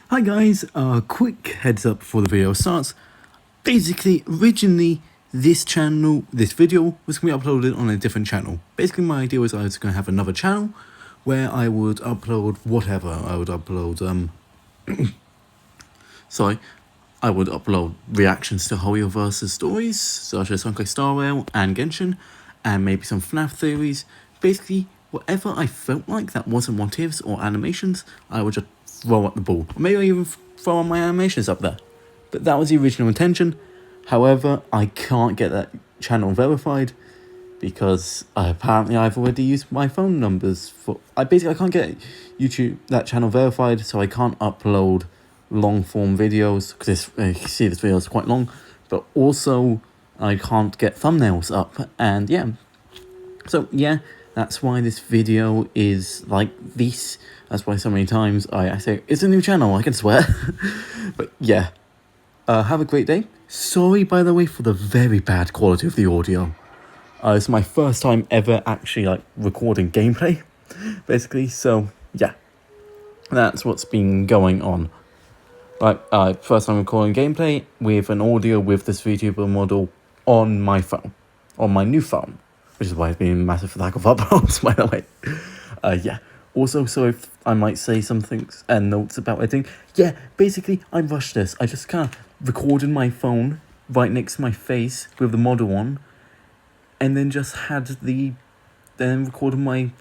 Hi guys, quick heads up before the video starts. Basically, originally this video was going to be uploaded on a different channel. Basically my idea was I was going to have another channel where I would upload whatever. I would upload, I would upload reactions to Hoyo versus stories, such as Honkai Star Rail and Genshin, and maybe some FNAF theories. Basically, whatever I felt like that wasn't what ifs or animations, I would just throw up the ball. Or maybe I even throw on my animations up there. But that was the original intention. However, I can't get that channel verified because apparently I've already used my phone numbers for... I can't get that channel verified, so I can't upload long form videos because you can see this video is quite long, but also I can't get thumbnails up, and yeah. So yeah, that's why this video is like this. That's why so many times I say, it's a new channel, I can swear. But yeah, have a great day. Sorry, by the way, for the very bad quality of the audio. It's my first time ever actually recording gameplay, basically. So yeah, that's what's been going on. First time recording gameplay with an audio with this VTuber model on my phone, on my new phone, which is why it's been a massive lack of uploads, by the way. Yeah. Also, so if I might say some things and notes about editing. Yeah, basically, I rushed this. I just kind of recorded my phone right next to my face with the model on, and then just then recorded my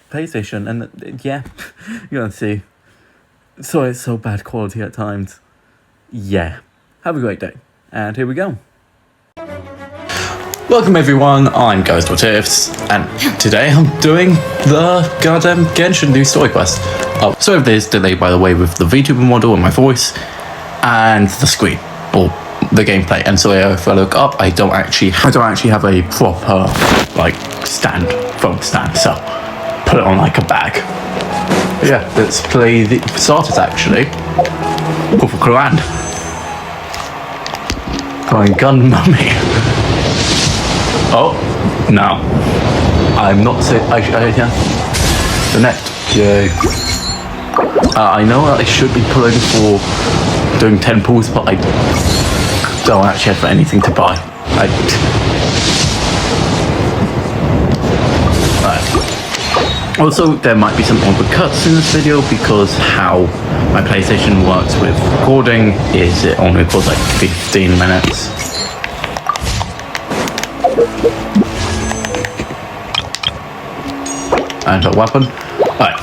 PlayStation, and yeah, you're gonna see. Sorry, it's so bad quality at times. Yeah, have a great day, and here we go. Welcome everyone, I'm Ghost and today I'm doing the goddamn Genshin new story quest. Oh, sorry if there's delay, by the way, with the VTuber model and my voice and the screen or the gameplay. And so if I look up, I don't actually have a proper phone stand, so put it on like a bag. But yeah, let's play the starters actually. Proof of Quran. Going gun mummy. Oh, no. I'm not saying... yeah. The net. Yay. I know that I should be pulling for doing 10 pulls, but I don't actually have anything to buy. Also, there might be some awkward cuts in this video because how my PlayStation works with recording is it only records like 15 minutes. And a weapon. Alright.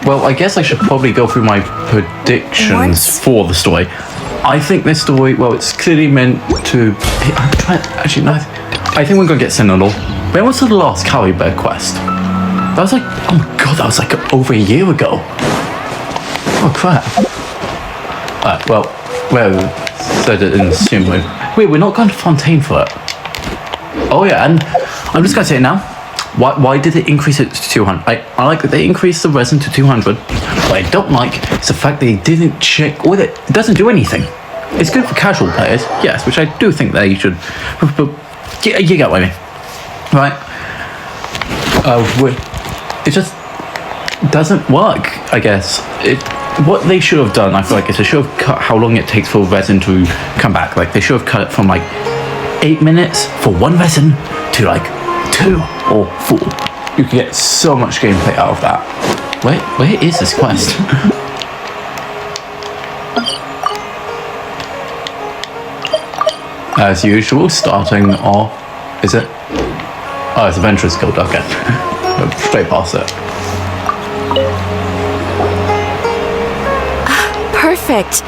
Well, I guess I should probably go through my predictions for the story. I think this story, well, it's clearly meant to... I'm trying... Actually, no. I think we're going to get Sentinel. When was the last Cali Bear quest? That was like... Oh my god, that was like over a year ago. Oh, crap. Alright, well, said it in the sim mode. Wait, we're not going to Fontaine for it. Oh yeah, and I'm just going to say it now. Why did it increase it to 200? I like that they increased the resin to 200. What I don't like is the fact they didn't check with it. It doesn't do anything. It's good for casual players, yes, which I do think they should. But you get what I mean, right? It just doesn't work, I guess. What they should have done, I feel like, is they should have cut how long it takes for resin to come back. Like, they should have cut it from 8 minutes for one resin to 2 or 4. You can get so much gameplay out of that. Where is this quest? As usual, starting off... Is it? Oh, it's Adventurers Guild, okay. Straight past it. Perfect.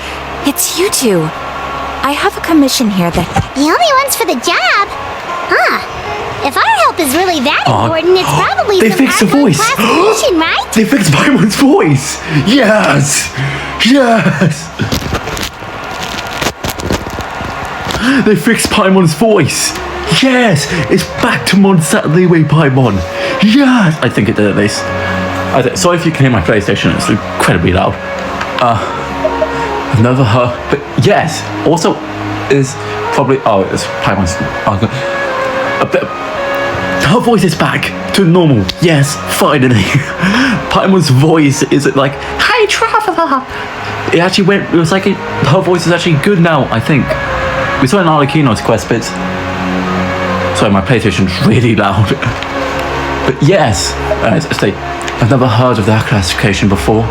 It's you two. I have a commission here that... The only ones for the job? Huh. If our help is really that important, it's probably they fixed the voice. Right? They fixed Paimon's voice. Yes. Yes. They fixed Paimon's voice. Yes. It's back to Mon Saturday way Paimon. Yes. I think it did at least. Sorry if you can hear my PlayStation. It's incredibly loud. I've never heard. But yes. Also, is probably. Oh, it's Paimon's. A bit. Her voice is back to normal. Yes, finally. Paimon's voice isn't like, "Hey, Traveler." It actually went. It was like her voice is actually good now. I think we saw an Arlecchino's quest bits. Sorry, my PlayStation's really loud. But yes, I've never heard of that classification before.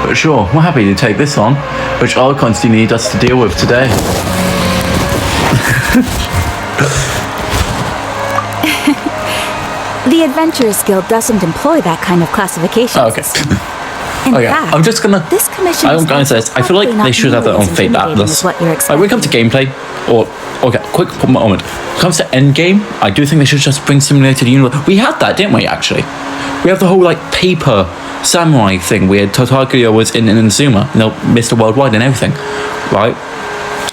But sure, we're happy to take this on. Which Archons do you need us to deal with today? The Adventurers Guild doesn't employ that kind of classification system. In fact, I'm just gonna. This commission. I'm gonna say this. I feel like they should have their own fate atlas. What you're Like when it comes to gameplay, or quick moment. When it comes to endgame, I do think they should just bring simulated universe. We had that, didn't we? Actually, we have the whole like paper samurai thing. We had Tartaglia was in Inazuma, Mr. Worldwide and everything, right?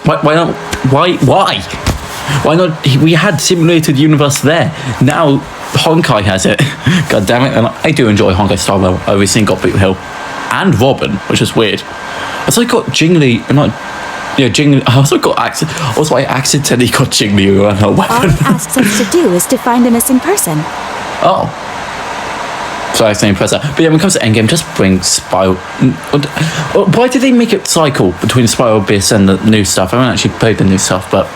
Why not? Why not? We had simulated universe there. Now Honkai has it. God damn it! And I do enjoy Honkai Star Rail. I recently got Boot Hill and Robin, which is weird. I also got Jingli, Jingli. I accidentally got Jingli and her weapon. All it asks us to do is to find a missing person. Oh. So I accidentally press that. But yeah, when it comes to endgame, just bring Spiral. Why did they make it cycle between Spiral Abyss and the new stuff? I haven't actually played the new stuff, but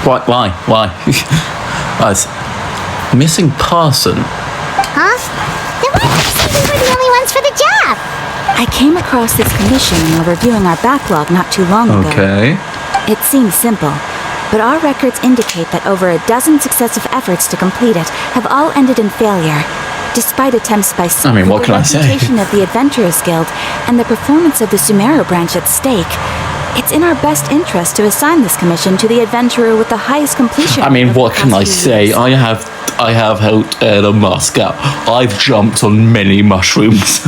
why? Missing person. Huh? Then why do you think we were the only ones for the job? I came across this commission while reviewing our backlog not too long ago. Okay. It seems simple, but our records indicate that over a dozen successive efforts to complete it have all ended in failure. Despite attempts by some, what can I say? The reputation of the Adventurers Guild and the performance of the Sumeru branch at stake, it's in our best interest to assign this commission to the adventurer with the highest completion. What can I say? I have helped the mask out. I've jumped on many mushrooms.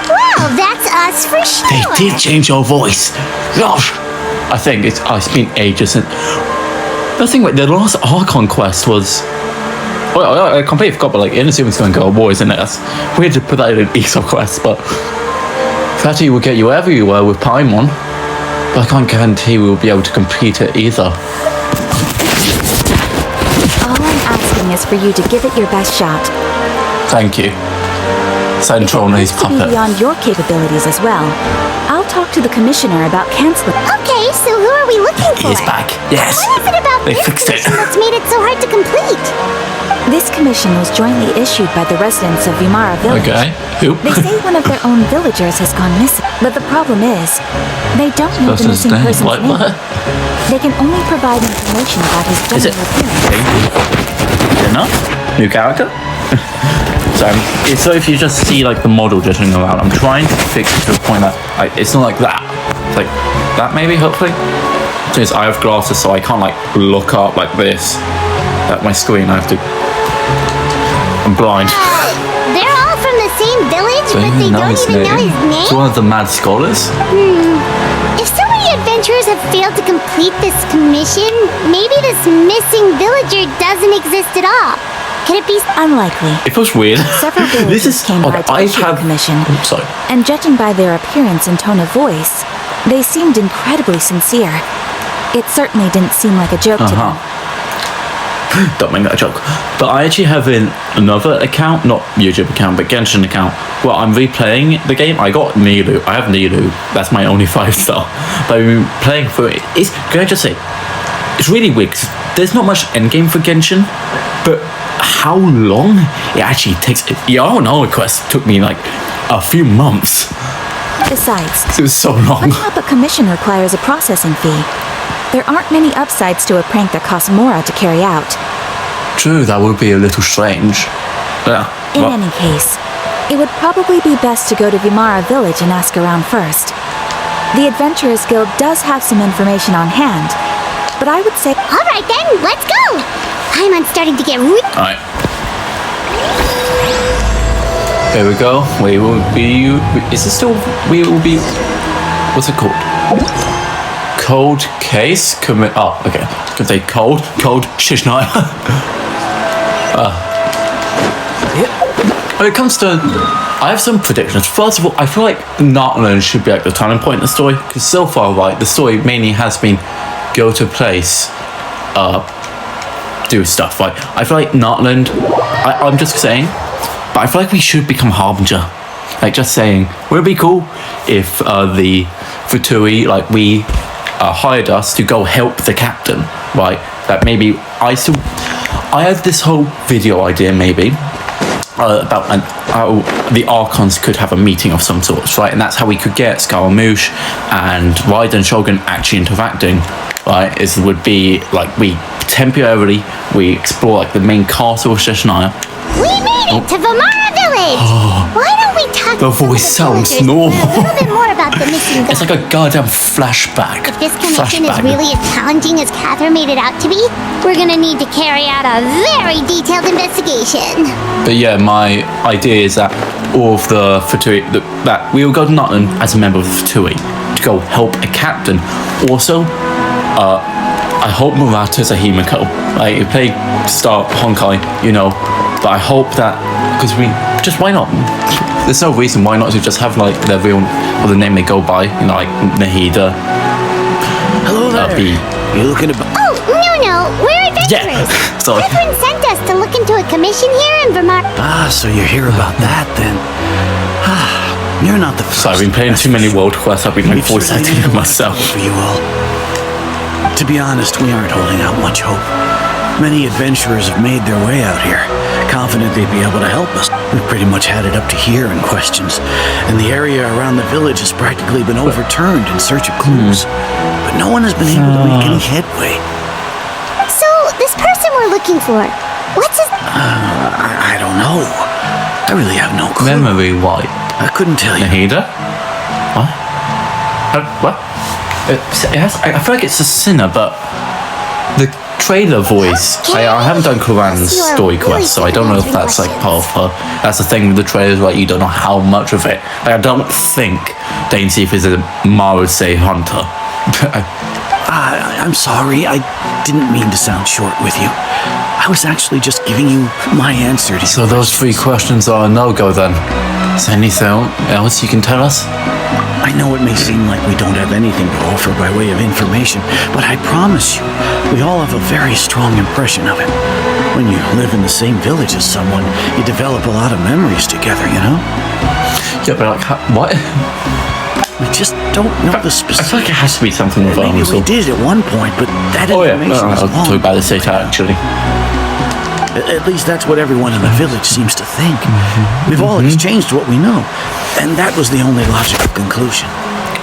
Well, that's us for sure. They did change your voice. Gosh, I think it's been ages since. The thing with the last Archon quest was. Well, I completely forgot, but like Inazuma's going to go war, isn't it? That's weird to put that in an ESOP quest, but Fatty will get you everywhere with Paimon, but I can't guarantee we'll be able to complete it either. All I'm asking is for you to give it your best shot. Thank you. Central and his To be puppet. beyond your capabilities as well. I'll talk to the commissioner about canceling. Okay, so who are we looking for? He's back. Yes. What is it about They this fixed it. commission that's made it so hard to complete? This commission was jointly issued by the residents of Vimara Village. Okay. Who? They say one of their own villagers has gone missing, but the problem is, they don't know the missing person's Like name. what? They can only provide information about his Is it? general appearance. Enough? New character? So if you just see like the model jutting around, I'm trying to fix it to a point that it's not like that. It's like that maybe, hopefully. Since I have glasses, so I can't like look up like this at my screen. I have to. I'm blind. They're all from the same village, but they don't even know his name? It's one of the mad scholars. If so many adventurers have failed to complete this commission, maybe this missing villager doesn't exist at all. Could it be Unlikely. It feels weird. Several This villagers is came by to issue the commission, Oops, sorry. and judging by their appearance and tone of voice, they seemed incredibly sincere. It certainly didn't seem like a joke to them. Don't make that a joke. But I actually have another account, not YouTube account, but Genshin account, where I'm replaying the game. I got Nilu. I have Nilu. That's my only 5-star. But I've been playing through it. Can I just say, it's really weird 'cause there's not much endgame for Genshin, but how long it actually takes. No quest took me like a few months. Besides, It was so long. but a commission requires a processing fee. There aren't many upsides to a prank that costs Mora to carry out. True, that would be a little strange. Yeah. In any case, it would probably be best to go to Vimara Village and ask around first. The Adventurers Guild does have some information on hand, but I would say... All right then, let's go! Paimon's starting to get Alright. Here we go. We will be... Is it still... We will be... What's it called? Cold case? Oh, okay. Could say cold. Shish night. When it comes to... I have some predictions. First of all, I feel like Nartland should be like the turning point in the story. Because so far, right, the story mainly has been go to a place, do stuff, right? I feel like Nartland... I'm just saying, but I feel like we should become Harbinger. Like, just saying, would it be cool if the Futuri, like, we hired us to go help the captain, right? That maybe I have this whole video idea, maybe, about how the Archons could have a meeting of some sort, right? And that's how we could get Scaramouche and Raiden and Shogun actually interacting, right? Would be like we explore like the main castle of Sheshnaya. We made it to Vimara Village! Why don't we talk The to some of voice sounds villagers normal. a little bit more about the missing It's dog? like a goddamn flashback. If this commission is really as challenging as Catherine made it out to be, we're gonna need to carry out a very detailed investigation. But yeah, my idea is that all of the Futuri, that we will go to Nutland as a member of the Futuri to go help a captain. Also, I hope Murata's a Himiko. Like, if they start Honkai, but I hope that, because why not? There's no reason why not to just have, like, their real, or the name they go by, like, Nahida. Hello there. You looking to... Oh, no, we're adventurers. Yeah, sorry. Catherine sent us to look into a commission here in Vermont. Ah, so you're here about that, then. You're not the first. So I've been playing too many world quests, I've been like We've voice certainly acting made a lot of myself. trouble for you all. To be honest, we aren't holding out much hope. Many adventurers have made their way out here, confident they'd be able to help us. We've pretty much had it up to here in questions, and the area around the village has practically been overturned in search of clues. But no one has been able to make any headway. So, this person we're looking for, what's his... I don't know. I really have no clue. Memory white. I couldn't tell you. Nahida? What? What? I feel like it's a sinner, but the trailer voice. Okay. I haven't done Kuran's You are story really quest, so I good don't at know if answering that's like questions. part of her. That's the thing with the trailers, right? You don't know how much of it. Like, I don't think Dane Seif is a Marusei hunter. I'm sorry. I didn't mean to sound short with you. I was actually just giving you my answer to So those 3 questions are a no-go then. Is there anything else you can tell us? I know it may seem like we don't have anything to offer by way of information, but I promise you, we all have a very strong impression of him. When you live in the same village as someone, you develop a lot of memories together, you know? Yeah, but like, what? We just don't know the I specifics. feel like it has to be something with Maybe we Armsel. did at one point, but that Oh yeah, information is I'll long talk about this later actually. At least that's what everyone in the village seems to think. We've all exchanged what we know, and that was the only logical conclusion.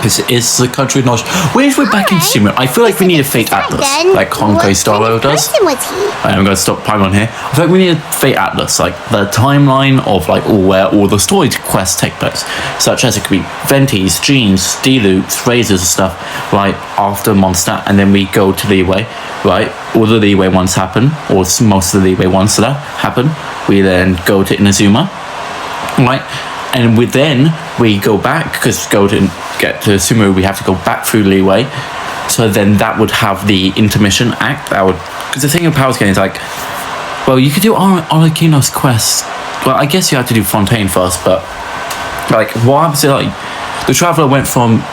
This is the country knowledge. Where's we're back in Alright. Simon? I feel like we need a Fate Atlas, Then, like Honkai Star Rail does. What kind of person was he? I'm going to stop Paimon here. I feel like we need a Fate Atlas, like the timeline of like where all the story quests take place, such as it could be Venti's, Jeans, Steeloops, Razors and stuff, right after Mondstadt, and then we go to Leeway, right? All the Leeway ones happen, or most of the Leeway ones that happen. We then go to Inazuma, right? And we go back, because to get to Sumeru we have to go back through Leeway. So then that would have the intermission act. That would, because the thing of Power Scaling is like, well, you could do Arlecchino's quest. Well, I guess you have to do Fontaine first, but like, what happens to like the Traveler went from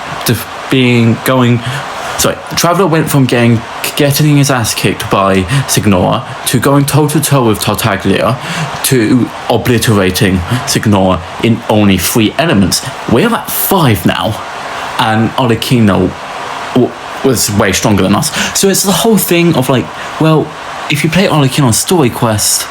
getting his ass kicked by Signora to going toe-to-toe with Tartaglia to obliterating Signora in only 3 elements. We're at 5 now, and Arlecchino was way stronger than us. So it's the whole thing of like, well, if you play Arlecchino's story quest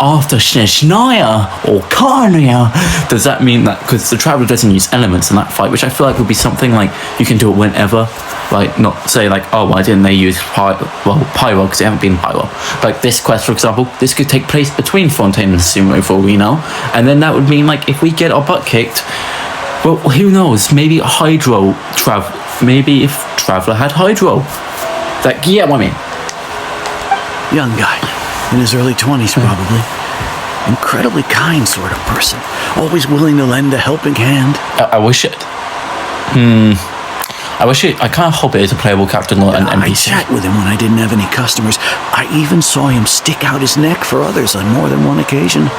after Sheshnaya or Carnia, does that mean that, because the Traveler doesn't use elements in that fight, which I feel like would be something like you can do it whenever, like not say like, oh, why didn't they use Pyro, because they haven't been Pyro. Like this quest, for example, this could take place between Fontaine and Sumeru for all we know, and then that would mean like if we get our butt kicked, well, who knows, maybe maybe if Traveler had Hydro, like, yeah, what I mean. Young guy, in his early 20s probably. Incredibly kind sort of person, always willing to lend a helping hand. I wish it. I kind of hope it is a playable character, not an I NPC. chat with him when I didn't have any customers. I even saw him stick out his neck for others on more than one occasion.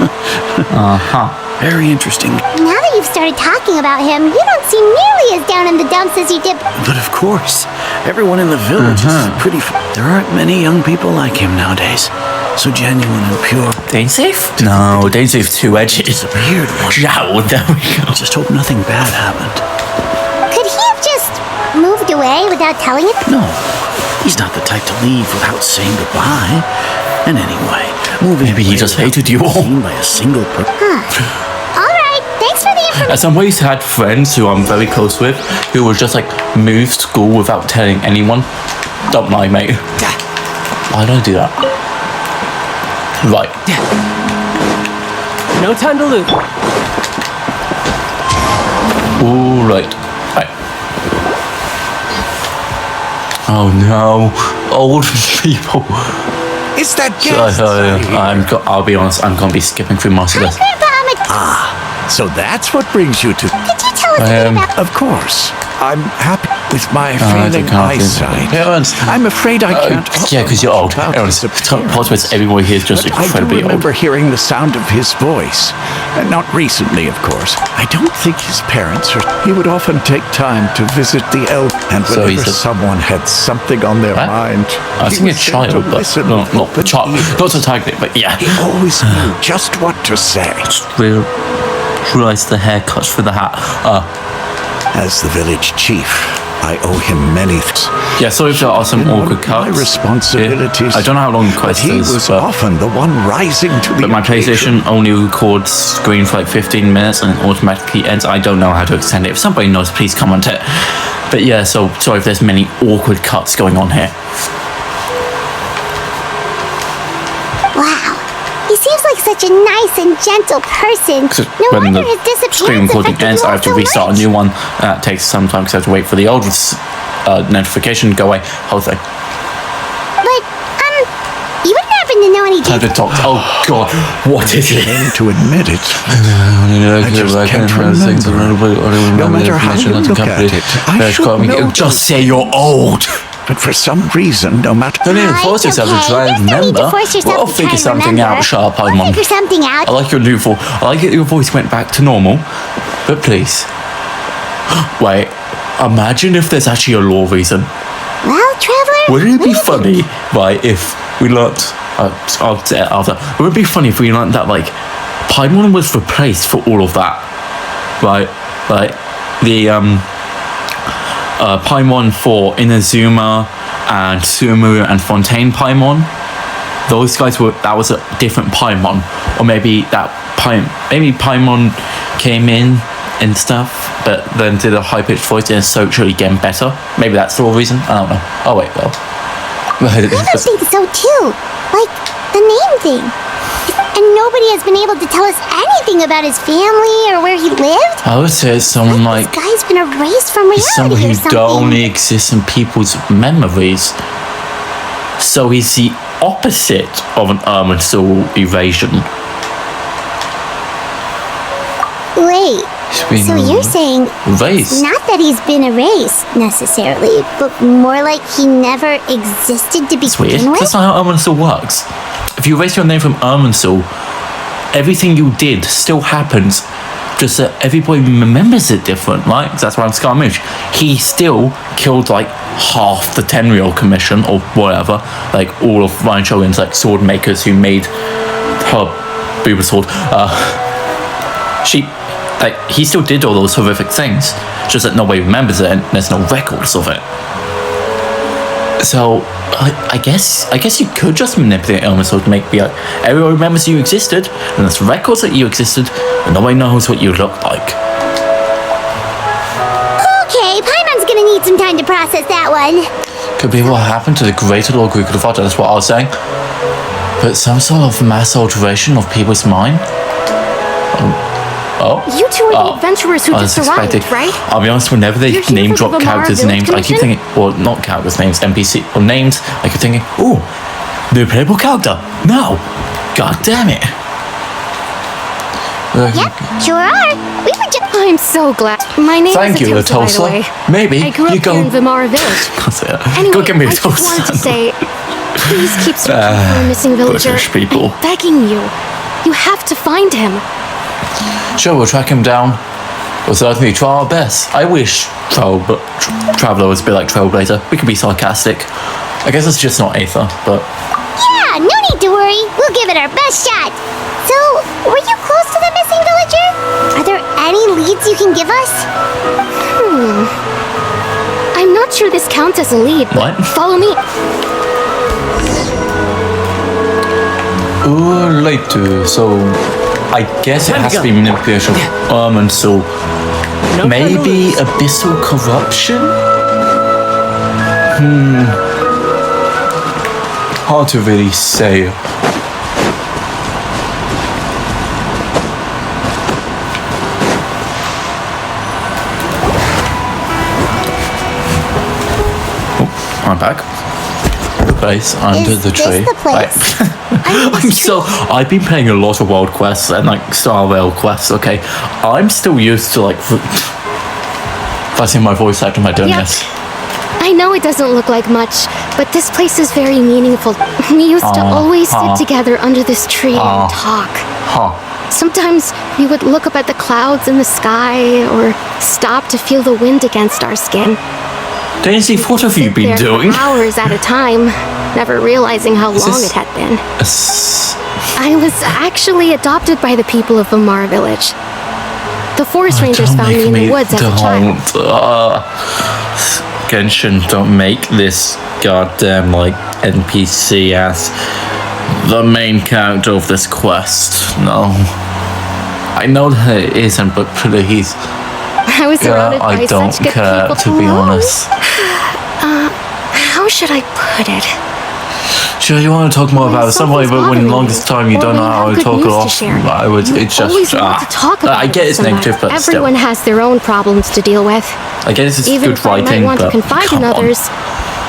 Very interesting. Now that you've started talking about him, you don't seem nearly as down in the dumps as you did. But of course, everyone in the village is pretty... There aren't many young people like him nowadays. So genuine and pure. Dainsif? No, Dainsif too edgy. It's a weird one. Yeah, well, there we go. Just hope nothing bad happened. Could he have just moved away without telling it? No, he's not the type to leave without saying goodbye. And anyway, moving Maybe he away just without hated you being all. seen by a single person. Alright, thanks for the information. As I've always had friends who I'm very close with who will just like move school without telling anyone. Don't mind, mate. Why don't I do that? Right. No time to lose. All right. Right. Oh no, old people. It's that I'll be honest. I'm gonna be skipping through most of Hi, this. Grandpa. So that's what brings you to... Could you tell us a bit about... Of course. I'm happy with my I failing can't do- eyesight. Parents. I'm afraid I can't... Yeah, because you're old. about Everyone's his appearance. Potter's everybody here is just But I do incredibly remember old. hearing the sound of his voice. Not recently, of course. I don't think his parents are... He would often take time to visit the elder. And So whenever he's a- someone had something on their Huh? mind... I was he thinking a was there child, to but listen no, with not the open child. ears. Not to tag it, but yeah. He always knew just what to say. Realize the haircuts for the hat. As the village chief, I owe him many things. Yeah, sorry if there are some Been one awkward of my cuts. responsibilities. Yeah. I don't know how long the But quest he is, was but often the one rising to the my occasion. PlayStation only records screen for like 15 minutes and it automatically ends. I don't know how to extend it. If somebody knows, please comment it. But yeah, so sorry if there's many awkward cuts going on here. Wow. He seems like such a nice and gentle person. So No when wonder the his disappearance screen recording affected ends, you I all have to so restart much. a new one. That takes some time because I have to wait for the old notification to go away. Whole thing. But, you wouldn't happen to know any Time to talk. Oh god, what is it? Shame to admit it. I just can't remember. No matter how you look at it, I should know Just say you're old. But for some reason, no matter... Don't even Ah, force it's yourself to okay. try and There's no need to remember. force yourself We'll to try figure and something remember. out, sharp eyed We'll mum. figure something out. I like your new voice. I like that your voice went back to normal. But please. Wait. Imagine if there's actually a law reason. Well, Traveler... Wouldn't it what do be you think? funny, right, if we learnt... I'll say it after. Wouldn't it be funny if we learnt that, like, Paimon was replaced for all of that? Right? Like, the, Paimon for Inazuma and Sumu and Fontaine Paimon. Those guys were... That was a different Paimon. Or maybe that maybe Paimon came in and stuff, but then did a high-pitched voice and is socially getting better. Maybe that's the whole reason. I don't know. Oh, wait, well. I don't think so, too. Like, the name thing. And nobody has been able to tell us anything about his family or where he lived. I would say it's someone like... This guy's been erased from He's someone reality or who something. only exists in people's memories. So he's the opposite of an Irminsul evasion. Wait, He's been so you're saying erased. not that he's been erased necessarily, but more like he never existed to It's weird. begin with? That's not how Irminsul works. If you erase your name from Irminsul, everything you did still happens, just that everybody remembers it different, right? That's why I'm Scaramouche. He still killed like half the Tenryou Commission or whatever, like all of Ryan Shogun's like sword makers who made her Booba sword. He still did all those horrific things, just that nobody remembers it and there's no records of it. So I guess you could just manipulate Irminsul to be like, everyone remembers you existed, and there's records that you existed, and nobody knows what you look like. Okay, Paimon's gonna need some time to process that one. Could be what happened to the greater Lord Greek of the Fodder, that's what I was saying. But some sort of mass alteration of people's mind? Oh. You two are the adventurers who just arrived, expected. right? I'll be honest, whenever they You're here name for drop the characters' Village names, I keep Commission? thinking, well, not characters' names, NPC, or names, I keep thinking, ooh, new playable character. No! God damn it! Yep, sure are. We were just... I'm so glad. My name Thank is you, Atosa, by the Atosa. way. Maybe I grew you up go. here in Vimara Village. Anyway, Go get me a I just wanted to toast. say, please keep searching for a missing villager. British people. I'm begging you. You have to find him. Sure, we'll track him down. We'll certainly try our best. I wish Traveler was a bit like Trailblazer. We could be sarcastic. I guess it's just not Aether, but... Yeah, Yeah, no need to worry. We'll give it our best shot. So, were you close to the missing villager? Are there any leads you can give us? I'm not sure this counts as a lead, but What? follow me. Oh, later. So, I guess it has to be manipulation of and so maybe abyssal corruption? Hard to really say. Oh, I'm back. The place under Is the this tree. the place? I've been playing a lot of World Quests and like Star Rail quests, okay? I'm still used to like pressing my voice actor am I doing Yep. this. I know it doesn't look like much, but this place is very meaningful. We used to always sit together under this tree and talk. Sometimes we would look up at the clouds in the sky or stop to feel the wind against our skin. Daisy, what have you Sit been there for doing? hours at a time, never realizing how long it had been. I was actually adopted by the people of Vimara Village. The forest rangers Don't found me make in the me- woods as a child. Genshin, don't make this goddamn like NPC as the main character of this quest. No. I know that it isn't, but please. I was surrounded by I don't such good care, people. to be honest. How should I put it? Sure, you want to talk more about it some way, Something's but when bothering the longest me, time you or don't know we how have to good talk it news to off, share. I would, You it's just, always want to talk about I get it it's with negative, but everyone still. has their own problems to deal with. I guess it's Even good if I might writing, want to but confide come in on. others,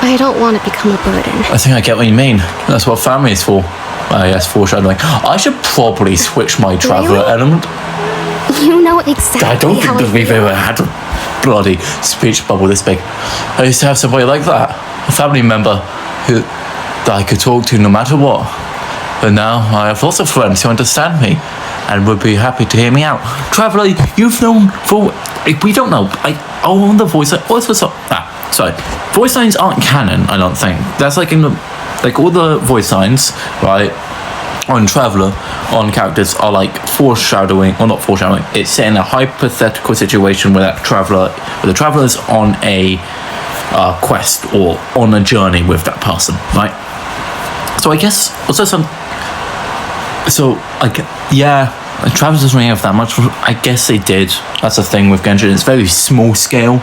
I don't want to become a burden. I think I get what you mean. That's what family is for. Yes, foreshadowing. I should probably switch my traveler Really? element. You know exactly I don't how think that we've feel. ever had a bloody speech bubble this big. I used to have somebody like that, a family member that I could talk to no matter what. But now I have lots of friends who understand me and would be happy to hear me out. Traveler, you've known for... We don't know. On the voice... sorry. Voice lines aren't canon, I don't think. That's like in the... Like all the voice lines, right, on Traveler, on characters are like foreshadowing, or not foreshadowing, it's set in a hypothetical situation where the traveler's on a quest or on a journey with that person, right? So I guess also Travis doesn't really have that much. I guess they did. That's the thing with Genshin. It's very small scale,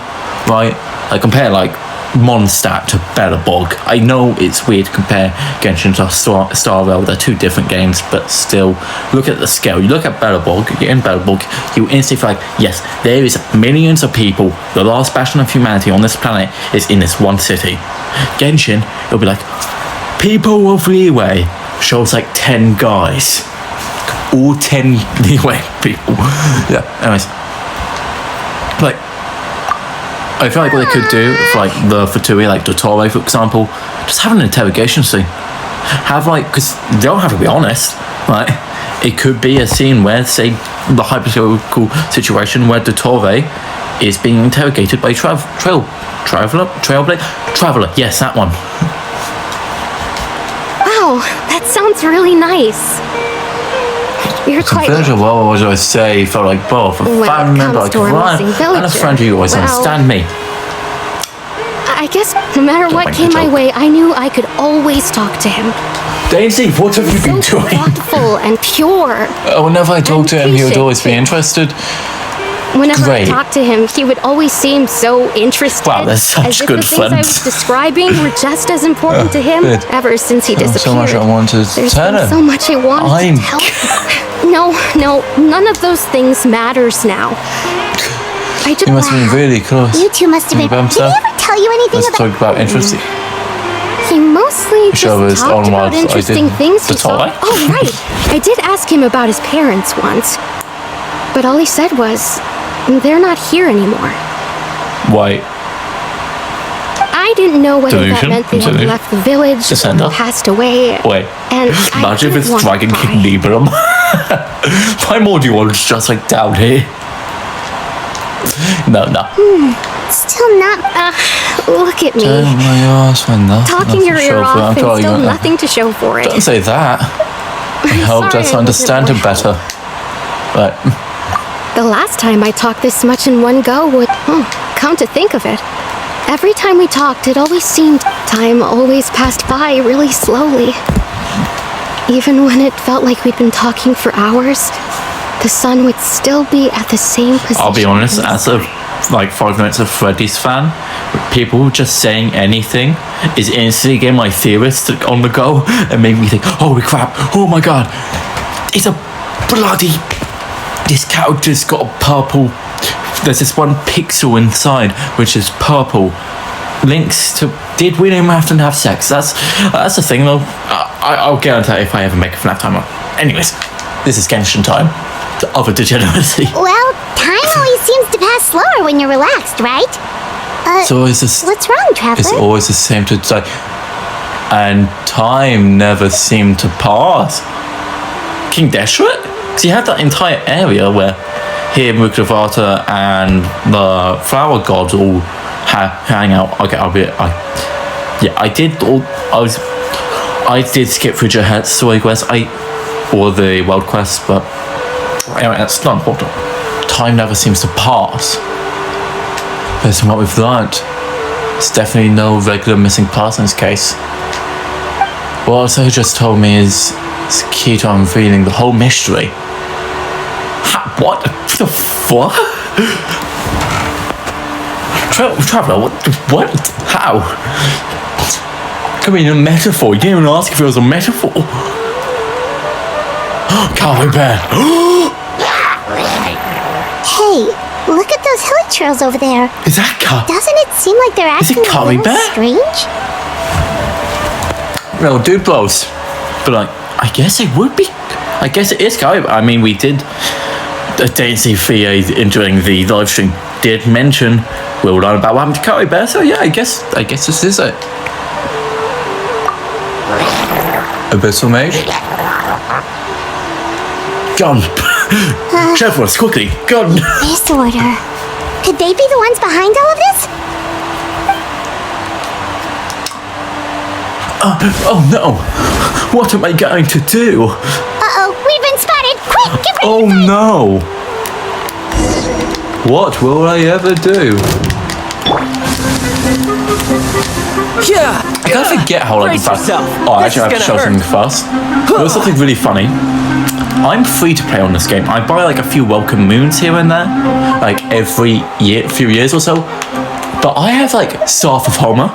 right? I compare like Mondstadt to Belobog. I know it's weird to compare Genshin to Star Rail. They're two different games, but still, look at the scale. You look at Belobog. You're in Belobog. You instantly feel like, yes, there is millions of people. The last bastion of humanity on this planet is in this one city. Genshin, it'll be like, people of Leeway shows like 10 guys. All 10 Leeway people. Yeah, anyways. Like, I feel like what they could do for like the Fatui, like Dottore, for example, just have an interrogation scene. Have like, because they don't have to be honest, right? It could be a scene where, say, the hypothetical situation where Dottore is being interrogated by Traveler. Yes, that one. Wow, that sounds really nice. You're quite... Villager, well, what do I say? Felt like both. A When it family member, comes like to our Ryan, missing and a villager, friend who always well, understand me. I guess no matter Don't what make came the my joke. way, I knew I could always talk to him. Daisy, what have you been So doing? thoughtful and pure. Whenever I talked to him, he would patient, always be too. interested. Whenever Great. I talked to him, he would always seem so interested. Wow, they're such as if good the things I friends. was describing were just as important to him. Good. Ever since he disappeared, So much I wanted to there's tell been him. so much I wanted I'm- to tell him. No, none of those things matters now. I just He must have been really close. You two must have been. About Did he himself. ever tell you anything Let's about? talk about interesting. He mostly just Show us talked on about what I interesting did things he to saw. Toy. Oh, right. I did ask him about his parents once. But all he said was, they're not here anymore. Why? I didn't know whether Delusion? that meant they had Delusion? left the village Descender? or passed away. Wait. And I Imagine if didn't it's want to Dragon cry. King Libram. Primordial is just like down here. No. Still not. Look at me. Talking your ear off and still nothing to show for it. Don't say that. I hope sorry that's I wasn't understanding more better. But The last time I talked this much in one go would... come to think of it. Every time we talked, it always seemed... time always passed by really slowly. Even when it felt like we'd been talking for hours, the sun would still be at the same position. I'll be honest, as a 5 Nights at Freddy's fan, people just saying anything is instantly getting my theorist on the go and make me think, holy crap, oh my god, it's a bloody... This character's got a purple... There's this one pixel inside, which is purple. Links to... Did William Afton have sex? That's the thing, though. I'll get into that if I ever make a FNAF timer. Anyways, this is Genshin time. The other degeneracy. Well, time always seems to pass slower when you're relaxed, right? So is this... What's wrong, Traveler? It's always the same to say... And time never seemed to pass. King Deshret? Because you had that entire area where him, Muklavata, and the flower gods all hang out. Okay, I did skip through Jahet's story quest, or the world quest, but anyway, that's not important. Time never seems to pass. Based on what we've learned, it's definitely no regular missing persons case. What also just told me is it's key to unveiling the whole mystery. What the fuck? Traveler, what? How? Could be a metaphor. You didn't even ask if it was a metaphor. Carly Bear. Hey, look at those hilly trails over there. Is that Carly? Doesn't it seem like they're acting a Carly little Bear? strange? No, dude blows. But I guess it would be. I guess it is Carly Bear. I mean, we did. Daisy Fia during the live stream did mention we'll learn about what happened to Carly Bear. So yeah, I guess this is it. Abyssal Mage. Gun. Chevros, quickly, gun. Disorder. Could they be the ones behind all of this? Oh no! What am I going to do? Uh-oh, we've been spotted! Quick, get ready Oh to fight! no! What will I ever do? Yeah. I kind of forget how Brace yourself. Oh, This actually, I have to is show gonna something first. There was something really funny. I'm free to play on this game. I buy a few welcome moons here and there, every few years or so. But I have Staff of Homer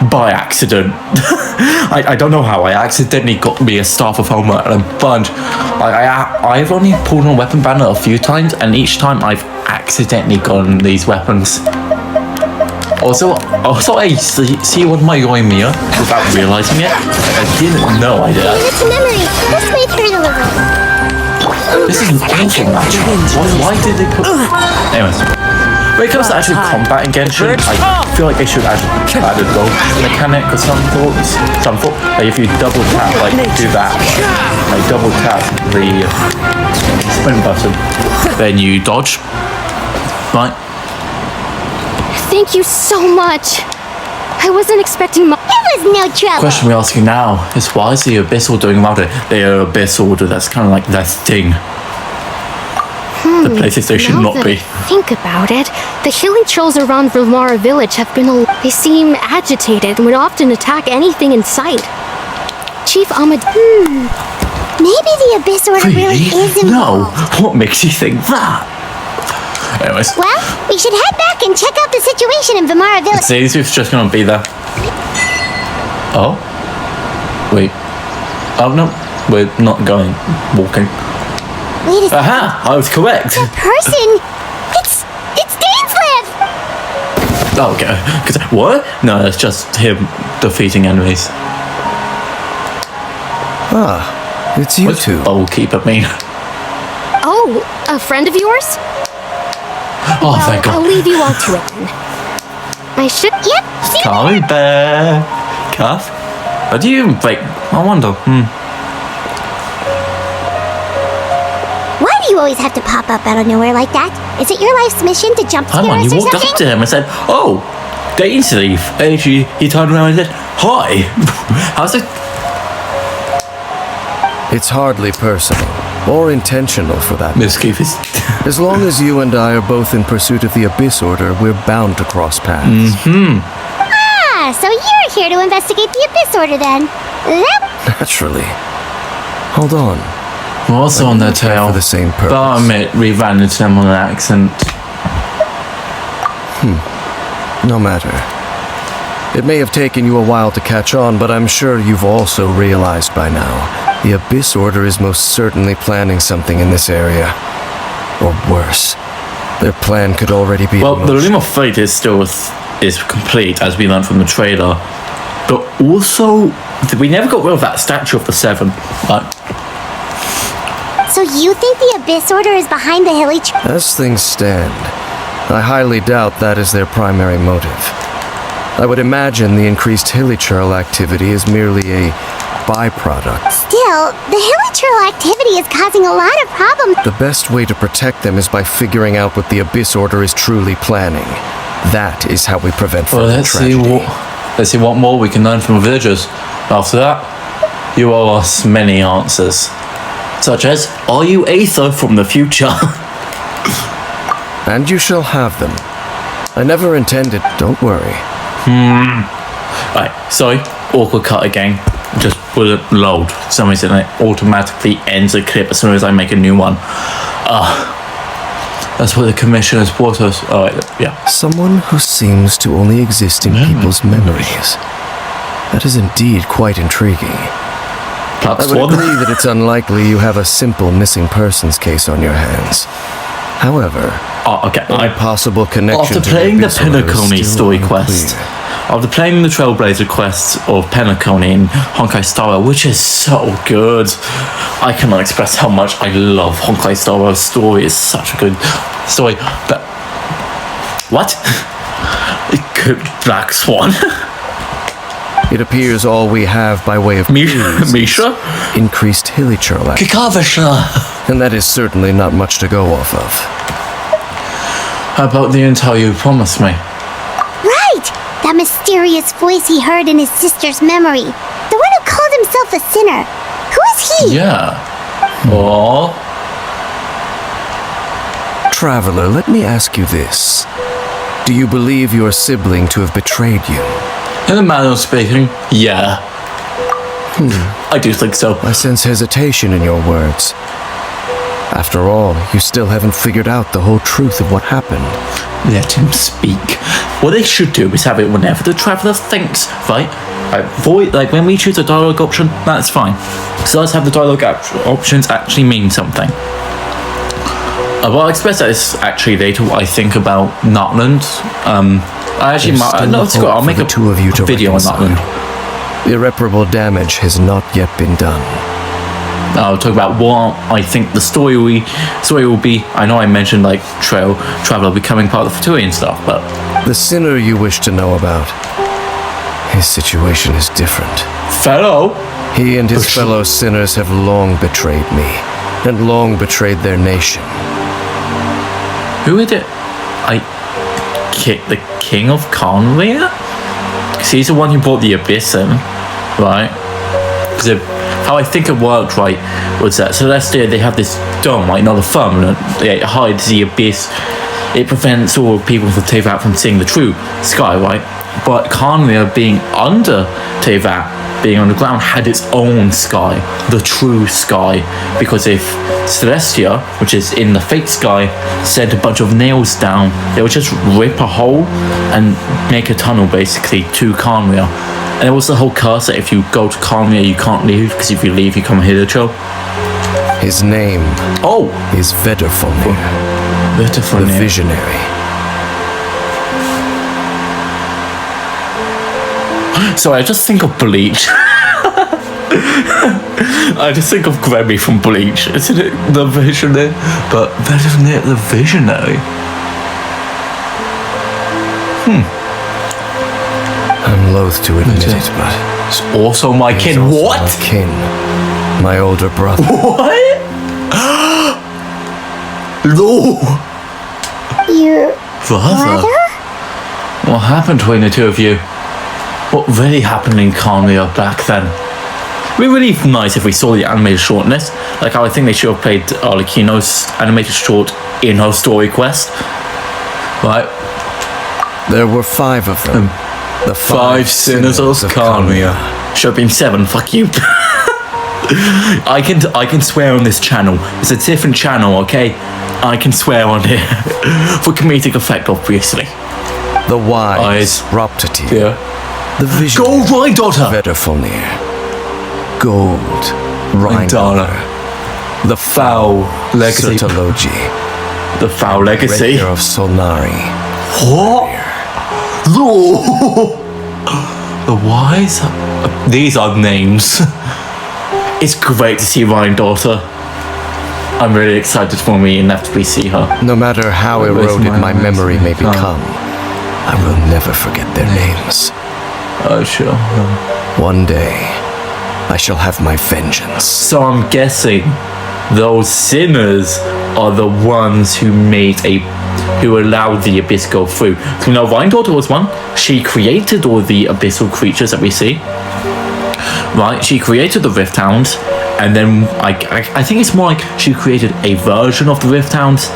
by accident. I don't know how. I accidentally got me a Staff of Homer and a bunch. I've only pulled on Weapon Banner a few times, and each time I've accidentally gotten these weapons. Also, I see one of my Yoimiya without realizing it. I didn't know I did. It's a memory. This may hurt a little. This is an awful match. Why did they put... Anyways. When it comes to actually combat in Genshin, I feel like they should add a dodge mechanic or some thought. If you double tap, do that, double tap the sprint button, then you dodge, right? Thank you so much. I wasn't expecting much. It was no trouble. The question we're asking now is why is the Abyss Order doing about it? The Abyss Order, that's kind of like their thing. The places they should Now not that be. I think about it, the healing trolls around Vilmara village have been they seem agitated and would often attack anything in sight. Chief Ahmed... Maybe the Abyss Order really is No, involved. what makes you think that? Anyways, Well, we should head back and check out the situation in Vimara Village. Zazu's just gonna be there. Oh? Wait. Oh no, we're not going walking. Wait a second. Aha! I was correct. The person! It's Dainslev! Oh, okay. What? No, it's just him defeating enemies. It's you two. Bowl keeper mean. Oh, a friend of yours? Oh, Well, thank I'll God. leave you all to it then. I should... Yep, see? Carly Bear. Cuff? How do you I wonder. Why do you always have to pop up out of nowhere like that? Is it your life's mission to jump scare Hang on, us you or walked something? up to him and said, "Oh, Daisy Leaf." And he turned around and said, "Hi." How's it? It's hardly personal, or intentional for that. Mischievous. As long as you and I are both in pursuit of the Abyss Order, we're bound to cross paths. Ah, so you're here to investigate the Abyss Order then? Yep. Naturally. Hold on. We're also on their tail. For the same purpose. But I admit, we ran into them on an accent. No matter. It may have taken you a while to catch on, but I'm sure you've also realized by now. The Abyss Order is most certainly planning something in this area. Or worse. Their plan could already be Well, in the motion. Loom of Fate is still is complete, as we learned from the trailer. But also, we never got rid of that statue of the Seven. Like, So you think the Abyss Order is behind the hilly As things stand, I highly doubt that is their primary motive. I would imagine the increased hilichurl activity is merely a byproduct. Still, the hilly churl activity is causing a lot of problems. The best way to protect them is by figuring out what the Abyss Order is truly planning. That is how we prevent well, further let's tragedy. see what more we can learn from the villagers. After that, you owe us many answers, such as, are you Aether from the future? And you shall have them. I never intended. Don't worry. Right, sorry, awkward cut again. Just will it load. For some reason it automatically ends the clip as soon as I make a new one. That's what the commissioners brought us. Alright, yeah. Someone who seems to only exist in people's memories. That is indeed quite intriguing. Black I would Swan. agree that it's unlikely you have a simple missing persons case on your hands. However, Oh, okay. any possible connection After to playing the Abyss Order is Penacony still story unclear. quest, after playing the Trailblazer quest of Penacony in Honkai Star Rail, which is so good, I cannot express how much I love Honkai Star Rail's story. It's such a good story. But what? Black Swan. It appears all we have by way of Misha? increased hilichurl activity, Kikavasha. and that is certainly not much to go off of. How about the intel you promised me? Right! That mysterious voice he heard in his sister's memory. The one who called himself a sinner. Who is he? Yeah. Oh. Traveler, let me ask you this. Do you believe your sibling to have betrayed you? In a manner of speaking, yeah. I do think so. I sense hesitation in your words. After all, you still haven't figured out the whole truth of what happened. Let him speak. What they should do is have it whenever the traveller thinks, right? Like when we choose a dialogue option, that's fine. So let's have the dialogue options actually mean something. Well, I express that is actually later what I think about Nutland. I actually There's still I'll hope make for the two of you to a video reconcile. on Nutland. Irreparable damage has not yet been done. I'll talk about what I think the story will be. I know I mentioned like Traveller becoming part of the Fatui and stuff, but The sinner you wish to know about, his situation is different. fellow. He and his fellow sinners have long betrayed me, and long betrayed their nation. Who is it? The King of Conway? Because he's the one who brought the Abyss in, right? Because how I think it worked, right, was that Celestia, they have this dome, right, not the firmament. It hides the Abyss. It prevents all people from Tevat from seeing the true sky, right? But Conway, being under Tevat, being on the ground, had its own sky, the true sky. Because if Celestia, which is in the fake sky, sent a bunch of nails down, they would just rip a hole and make a tunnel basically to Conway. And it was the whole curse that if you go to Conway, you can't leave, because if you leave, you come here to His name is Vedderfonir, the Visionary. Sorry, I just think of Bleach. I just think of Grammy from Bleach. Isn't it the Visionary? But Vedderfonir the Visionary. I'm loath to admit it, but It's also my he's kin. also What? my kin, my older brother. What? Oh! Your Brother? brother? What happened between the two of you? What really happened in Carmia back then? It'd be really nice if we saw the animated short in this. Like how I think they should have played Arlecchino's animated short in her story quest. Right? There were 5 of them. The 5 sinners of Carmia. Should have been 7, fuck you. I can swear on this channel. It's a different channel, okay? I can swear on it. For comedic effect, obviously. The wise, Roptati. Yeah. The vision, Gold Rhindaughter! Vedderfolnir. Gold, Rhindaughter. The Foul Legacy. Sertologi. The Foul Legacy. Rapier of Solnari. What? No! The wise? These are names. It's great to see Rhindaughter. I'm really excited for me and after we see her. No matter how Where's eroded my my memory may eyes? become, I will never forget their names. Oh, sure. One day, I shall have my vengeance. So I'm guessing those sinners are the ones who allowed the abyss go through. So we know Rhindaughter was one. She created all the abyssal creatures that we see. Right? She created the Rift Hounds, and then I think it's more like she created a version of the Rift Hounds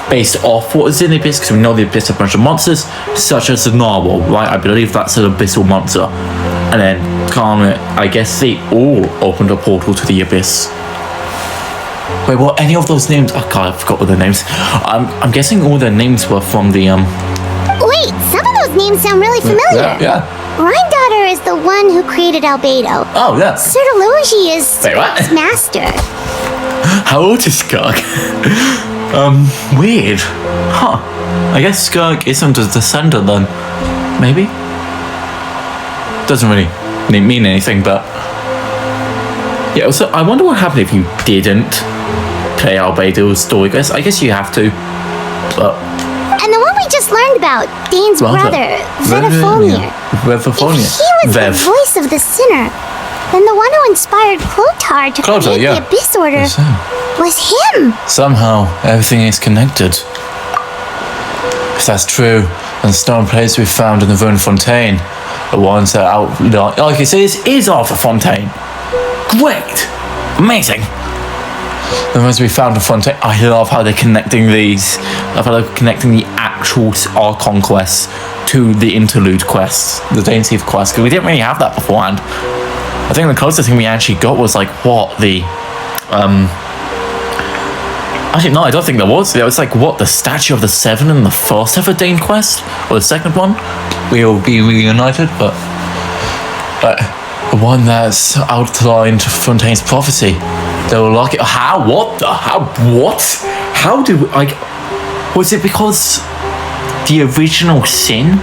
based off what is in the abyss, because we know the abyss have a bunch of monsters, such as the narwhal, right? I believe that's an abyssal monster. And then Karma, I guess they all opened a portal to the abyss. Wait, what? Any of those names? Oh god, I forgot all their names. I'm guessing all their names were from the Wait, some of those names sound really familiar. Yeah. Rhindaughter is the one who created Albedo. Oh yeah. Sertologi is Wait, what? its master. How old is Skirk? Weird. Huh. I guess Skirk isn't a descendant then. Maybe? Doesn't really mean anything, but... Yeah, so I wonder what happened if you didn't play Albedo's story. I guess you have to, but... And the one we just learned about, Dane's brother, Vedderfolnir. If he was the voice of the sinner, then the one who inspired Clotar to create the Abyss Order was him. Somehow, everything is connected. If that's true, then the stone plates we found in the ruined fontaine, the ones that like you say, this is Arthur Fontaine. Great! Amazing! The ones we found in Fontaine, I love how they're connecting these. I love how they're connecting the actual Archon quests to the interlude quests, the Dane's Thief quest, because we didn't really have that beforehand. I think the closest thing we actually got was like, what, the, actually, no, I don't think there was. It was like, what, the Statue of the Seven in the first ever Dane quest? Or the second one? We'll be reunited, but the one that's outlined Fontaine's prophecy. They were like, how? What the? How? What? How do, like, was it because the original sin?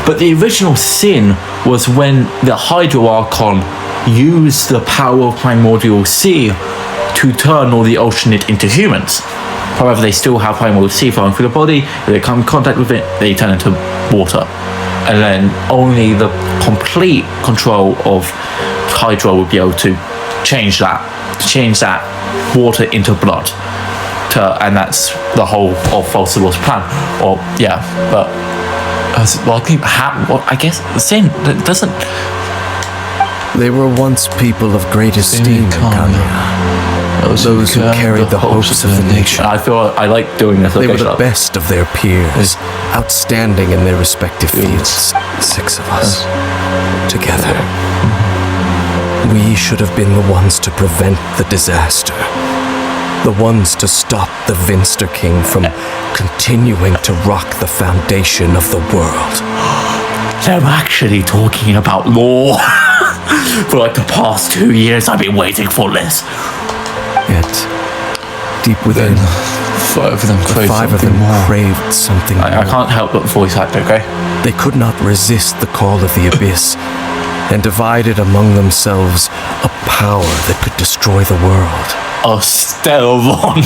But the original sin was when the Hydro Archon used the power of Primordial Sea to turn all the Oceanid into humans. However, they still have Primordial Sea flowing through the body. If they come in contact with it, they turn into water. And then only the complete control of Hydro would be able to change that water into blood. And that's the whole of Falsibor's plan. Or, yeah, but I guess sin doesn't... They were once people of great esteem in Kanya. Those who carried the hopes of the nation. I feel I like doing this. They were the best of their peers, outstanding in their respective fields. 6 of us, together. We should have been the ones to prevent the disaster. The ones to stop the Vinster King from continuing to rock the foundation of the world. They're actually talking about law. For like the past 2 years, I've been waiting for this. Yet, deep within, the 5 of them craved something more. I can't help but voice act, okay? They could not resist the call of the abyss, and divided among themselves a power that could destroy the world. A Stellavon.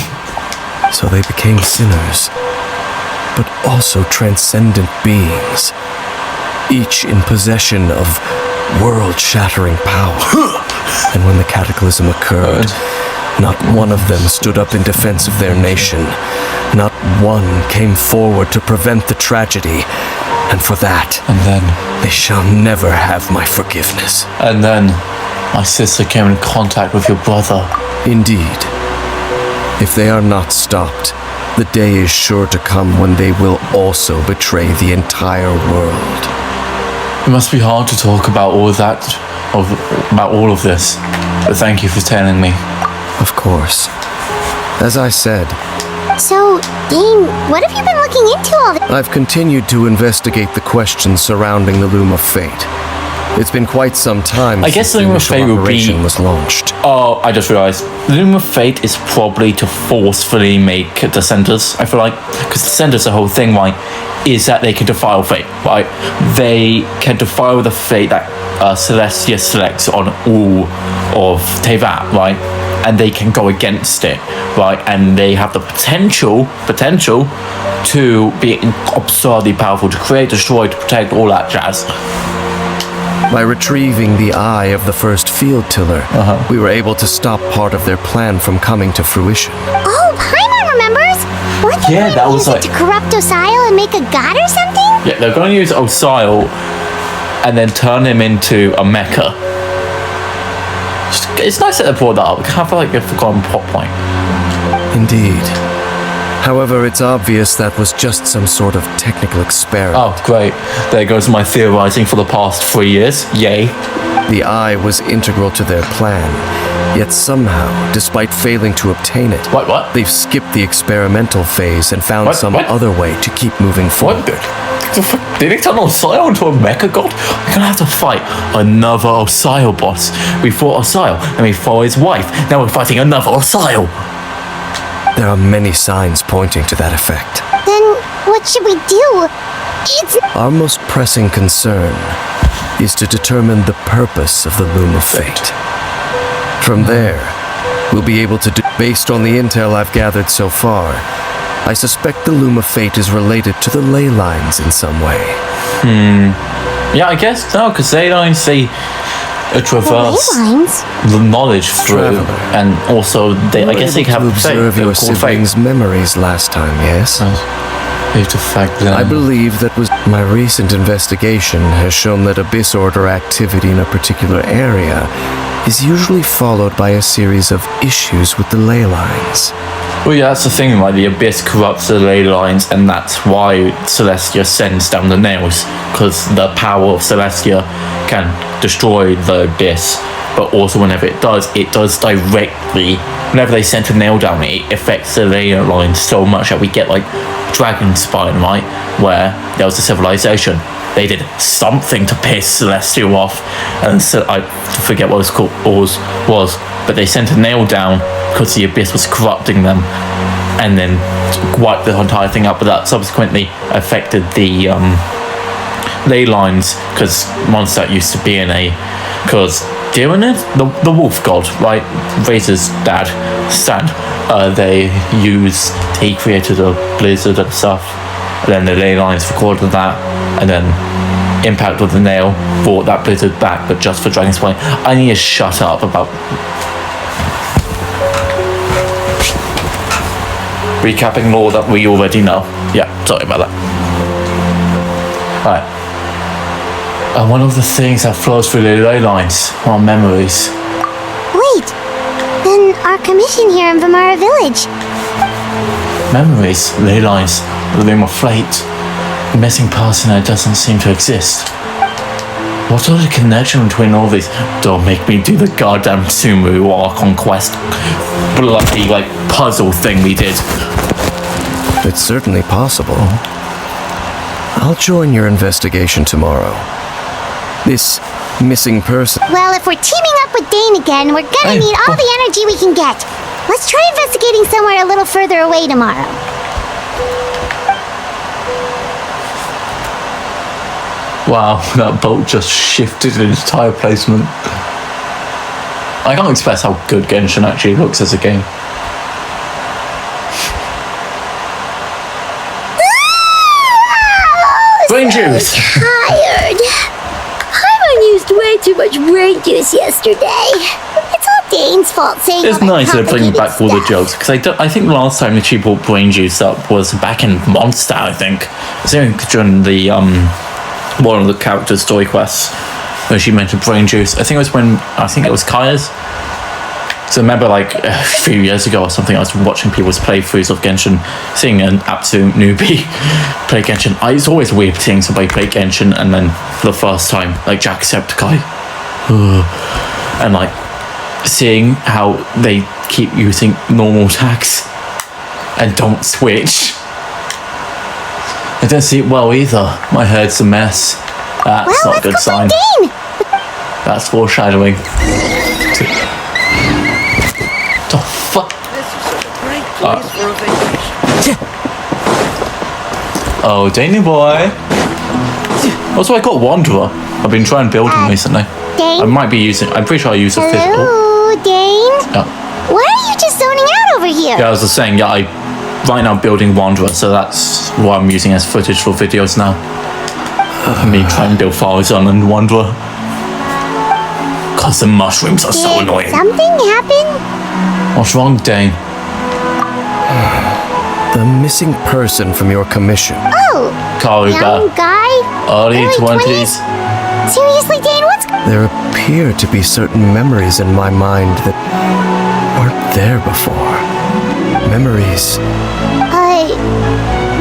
So they became sinners, but also transcendent beings, each in possession of world-shattering power. And when the cataclysm occurred, Not one of them stood up in defense of their nation. Not one came forward to prevent the tragedy. And for that, And then, they shall never have my forgiveness. and then, my sister came in contact with your brother. Indeed. If they are not stopped, the day is sure to come when they will also betray the entire world. It must be hard to talk about all of that, about all of this. But thank you for telling me. Of course. As I said, So, Dane, what have you been looking into all this? I've continued to investigate the questions surrounding the Loom of Fate. It's been quite some time I guess since the Loom of initial Fate will operation be- was launched. Oh, I just realised. The Loom of Fate is probably to forcefully make descenders, I feel like. Because descenders, the whole thing, right, is that they can defile fate, right? They can defile the fate that Celestia selects on all of Tevat, right? And they can go against it, right? And they have the potential to be absurdly powerful, to create, destroy, to protect, all that jazz. By retrieving the eye of the first field tiller, we were able to stop part of their plan from coming to fruition. Oh, Paimon remembers? Weren't they Yeah, going that to was use it like- to corrupt Osile and make a god or something? Yeah, they're going to use Osile and then turn him into a mecha. It's nice that they brought that up. I feel like they've forgotten plot point. Indeed. However, it's obvious that was just some sort of technical experiment. Oh, great. There goes my theorizing for the past 3 years. Yay. The eye was integral to their plan, yet somehow, despite failing to obtain it, What? they've skipped the experimental phase and found What? some What? other way to keep moving forward. What? Did they turn Osile into a mecha god? We're gonna have to fight another Osile boss. We fought Osile, and we fought his wife. Now we're fighting another Osile. There are many signs pointing to that effect. Then what should we do? It's Our most pressing concern is to determine the purpose of the Loom of Fate. From there, we'll be able to do, based on the intel I've gathered so far, I suspect the Loom of Fate is related to the ley lines in some way. Yeah, I guess no, because they don't see a traverse ley lines. the knowledge through, Traveler. and also they. I guess they Able have to fate. observe They're your called siblings' memories last time, yes? Fate to fact them. I believe that was my recent investigation has shown that Abyss Order activity in a particular area is usually followed by a series of issues with the ley lines. Well, yeah, that's the thing, like the Abyss corrupts the ley lines, and that's why Celestia sends down the nails, because the power of Celestia can destroy the Abyss, but also whenever it does directly, whenever they send a nail down, it affects the ley lines so much that we get like Dragon Spine, right, where there was a civilization. They did something to piss Celestial off, and so I forget what it was called, but they sent a nail down because the Abyss was corrupting them, and then wiped the entire thing up. But that subsequently affected the ley lines, because Mondstadt used to be in a, because Tyranid, the wolf god, right, Razor's dad, Stan, he created a blizzard and stuff, and then the ley lines recorded that, and then impact with the nail brought that blizzard back, but just for Dragon's Spine. I need to shut up about recapping lore that we already know. Yeah, sorry about that. Right. And one of the things that flows through the ley lines are memories. Wait, then our commission here in Vimara Village. Memories, ley lines, the Loom of Fate. The missing person that doesn't seem to exist. What sort of connection between all these? Don't make me do the goddamn Sumu ARCHON quest. Bloody, like, puzzle thing we did. It's certainly possible. I'll join your investigation tomorrow. This missing person. Well, if we're teaming up with Dane again, we're gonna need all the energy we can get. Let's try investigating somewhere a little further away tomorrow. Wow, that bolt just shifted its entire placement. I can't express how good Genshin actually looks as a game. Brain juice! Tired. Paimon used way too much brain juice yesterday. It's all Dane's fault saying It's nice they're bringing back all the jokes, because I think the last time that she brought brain juice up was back in Monster, I think. During the one of the character story quests where she mentioned brain juice. I think it was Kaya's. So I remember like a few years ago or something, I was watching people's playthroughs of Genshin, seeing an absolute newbie play Genshin. It's always weird seeing somebody play Genshin and then for the first time, like Jacksepticeye, and like seeing how they keep using normal attacks and don't switch. I don't see it well either. My head's a mess. That's not a good sign. That's foreshadowing. The fuck? This is such a great place for a vacation. Oh, Danny boy. Also, I got Wanderer. I've been trying to build him recently. Dane? I'm pretty sure I use a physical. Hello, Dane? Yeah. Why are you just zoning out over here? Yeah, I was just saying, right now I'm building Wanderer, so that's what I'm using as footage for videos now. Me trying to build Farazan and Wanderer. Cause the mushrooms are so annoying. Something happen? What's wrong, Dane? The missing person from your commission. Oh, young guy? Early 20s. Seriously, Dane, what's... There appear to be certain memories in my mind that weren't there before. Memories.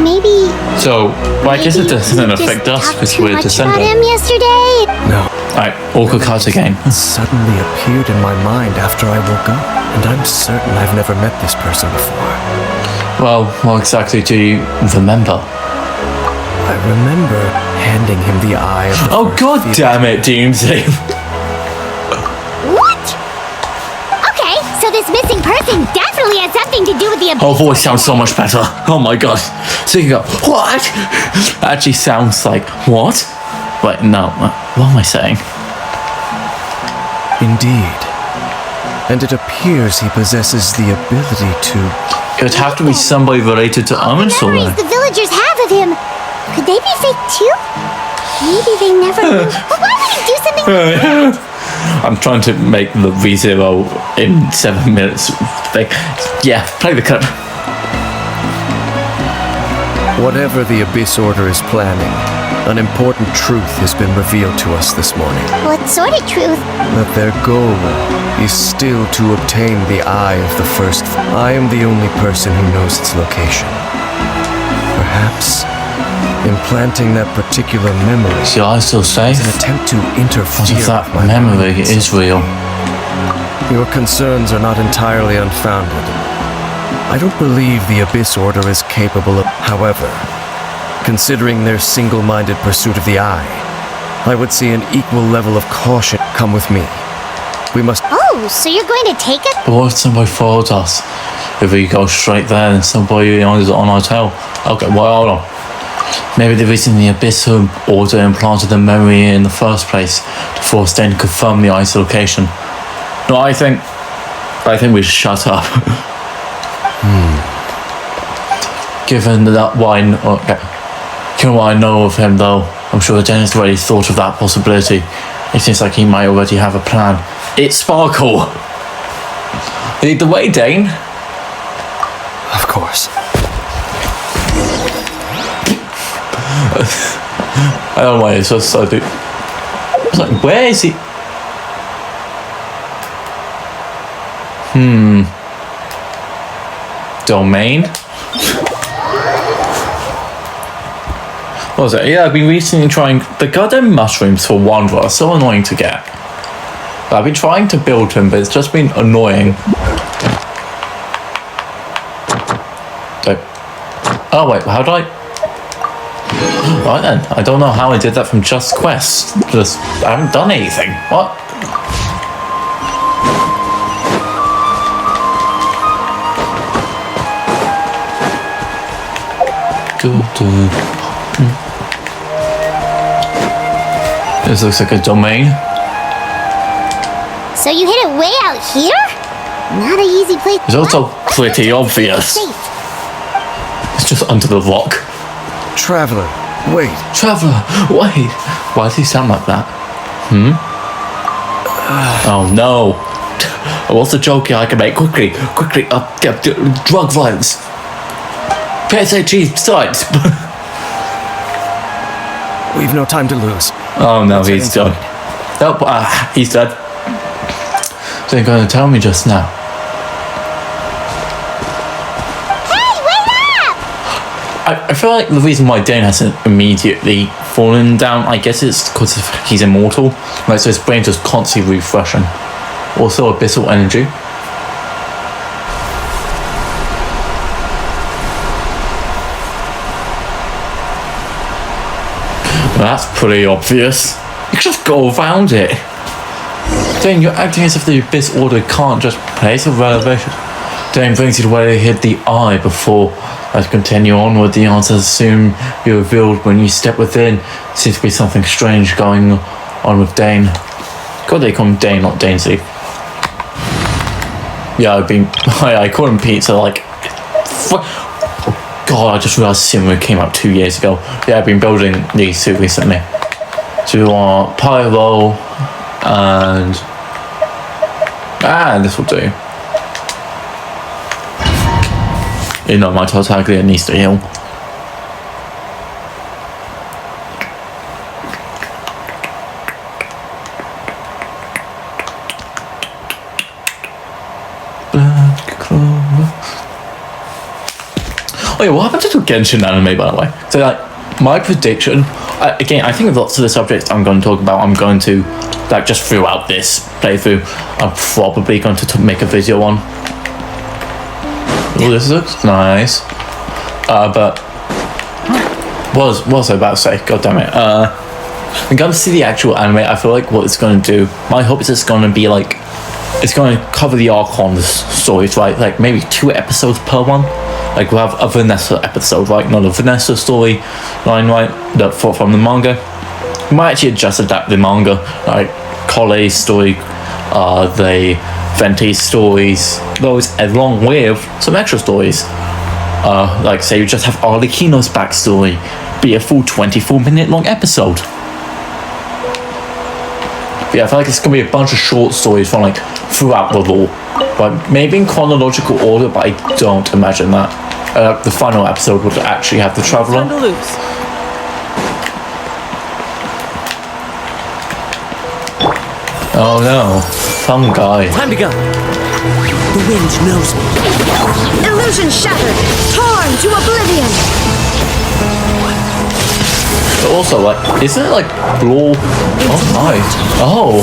Maybe... So, well, I guess it doesn't affect us because we're descendants. About him yesterday? No. Alright, Orca cards again. It suddenly appeared in my mind after I woke up, and I'm certain I've never met this person before. Well, what exactly do you remember? I remember handing him the eye of the Oh first god field. damn it, Doomsday. What? Okay, so this missing person definitely has something to do with the... Her voice sounds so much better. Oh my god. So you go, what? Actually sounds like, what? Wait, no, what am I saying? Indeed. And it appears he possesses the ability to... It would have to be somebody related to Arminsor. memories the villagers have of him. Could they be fake too? Maybe they never knew. But why would he do something like that? I'm trying to make the V0 in 7 minutes thing. Yeah, play the clip. Whatever the Abyss Order is planning, an important truth has been revealed to us this morning. What sort of truth? That their goal is still to obtain the Eye of the First. I am the only person who knows its location. Perhaps implanting that particular memory See, I still say, is an attempt to interfere what if that with my memory mind. is real? Your concerns are not entirely unfounded. I don't believe the Abyss Order is capable of... However, considering their single-minded pursuit of the Eye, I would see an equal level of caution. Come with me. We must... Oh, so you're going to take it? But what if somebody followed us? If we go straight there and somebody is on our tail? Okay, well, hold on. Maybe the reason the Abyss Order implanted the memory in the first place to force them to confirm the Eye's location. No, I think we should shut up. Given what I know of him, though, I'm sure Dennis already thought of that possibility. It seems like he might already have a plan. It's Sparkle! Lead the way, Dane. Of course. I don't know why it's just so... I was like, where is he? Domain? What was it? Yeah, I've been recently trying... The goddamn mushrooms for Wanderer are so annoying to get. But I've been trying to build him, but it's just been annoying. Oh wait, how do I... Right then, I don't know how I did that from Just Quest. Just, I haven't done anything. What? This looks like a domain. So you hid it way out here? Not an easy place. It's also pretty obvious. It's just under the rock. Traveler, wait. Traveler, wait. Why does he sound like that? Oh no. What's the joke I can make? Quickly, drug violence. PSHE sites. We've no time to lose. Oh no, he's done. Nope, he's dead. So you're going to tell me just now. Hey, wait up! I feel like the reason why Dane hasn't immediately fallen down, I guess it's because he's immortal. Like, so his brain's just constantly refreshing. Also, abyssal energy. That's pretty obvious. You can just go around it. Dane, you're acting as if the Abyss Order can't just place a revelation. Dane brings you to where they hid the eye before. Let's continue onward. The answers soon be revealed when you step within. Seems to be something strange going on with Dane. God, they call him Dane, not Dancy. Yeah, I called him Pete, so like... God, I just realised Simmer came out 2 years ago. Yeah, I've been building these two recently. So we want Pyro and this will do. You know, my Tartaglia needs to heal. Black Clover. Oh yeah, what happened to the Genshin anime, by the way? So like, my prediction, again, I think lots of the subjects I'm going to talk about, I'm going to, like, just throughout this playthrough, I'm probably going to make a video on. Oh, this looks nice. But what was I about to say? God damn it. I'm going to see the actual anime. I feel like what it's going to do, my hope is it's going to be like, it's going to cover the ARCHON stories, right? Like maybe 2 episodes per one. Like we'll have a Vanessa episode, right? Not a Vanessa story line, right? From the manga. We might actually just adapt the manga, like Cole's story, the Venti stories, those along with some extra stories. Like say you just have Arlecchino's backstory, be a full 24-minute long episode. But yeah, I feel like it's gonna be a bunch of short stories from like throughout the lore, but maybe in chronological order. But I don't imagine that the final episode would actually have the traveler. Time to lose. Oh no, fungi. Time to go. The wind knows me. Illusion shattered, torn to oblivion. But also, like, isn't it like law? Oh nice. Oh.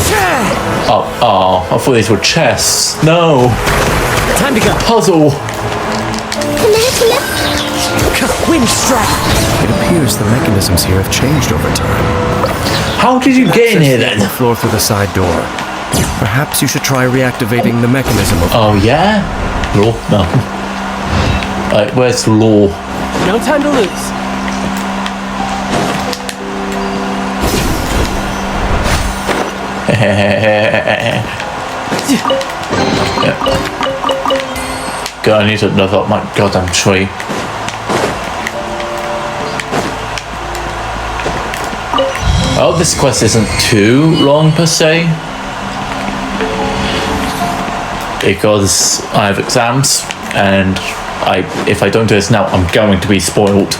Oh, I thought these were chests. No. Time to go. Puzzle. Wind strike. It appears the mechanisms here have changed over time. How did you get in here then? The floor through the side door. Perhaps you should try reactivating the mechanism of... Oh yeah? Law? No. Where's the law? No time to lose. Yeah. God, I need to level up my goddamn tree. Oh, this quest isn't too long per se, because I have exams, and if I don't do this now, I'm going to be spoiled.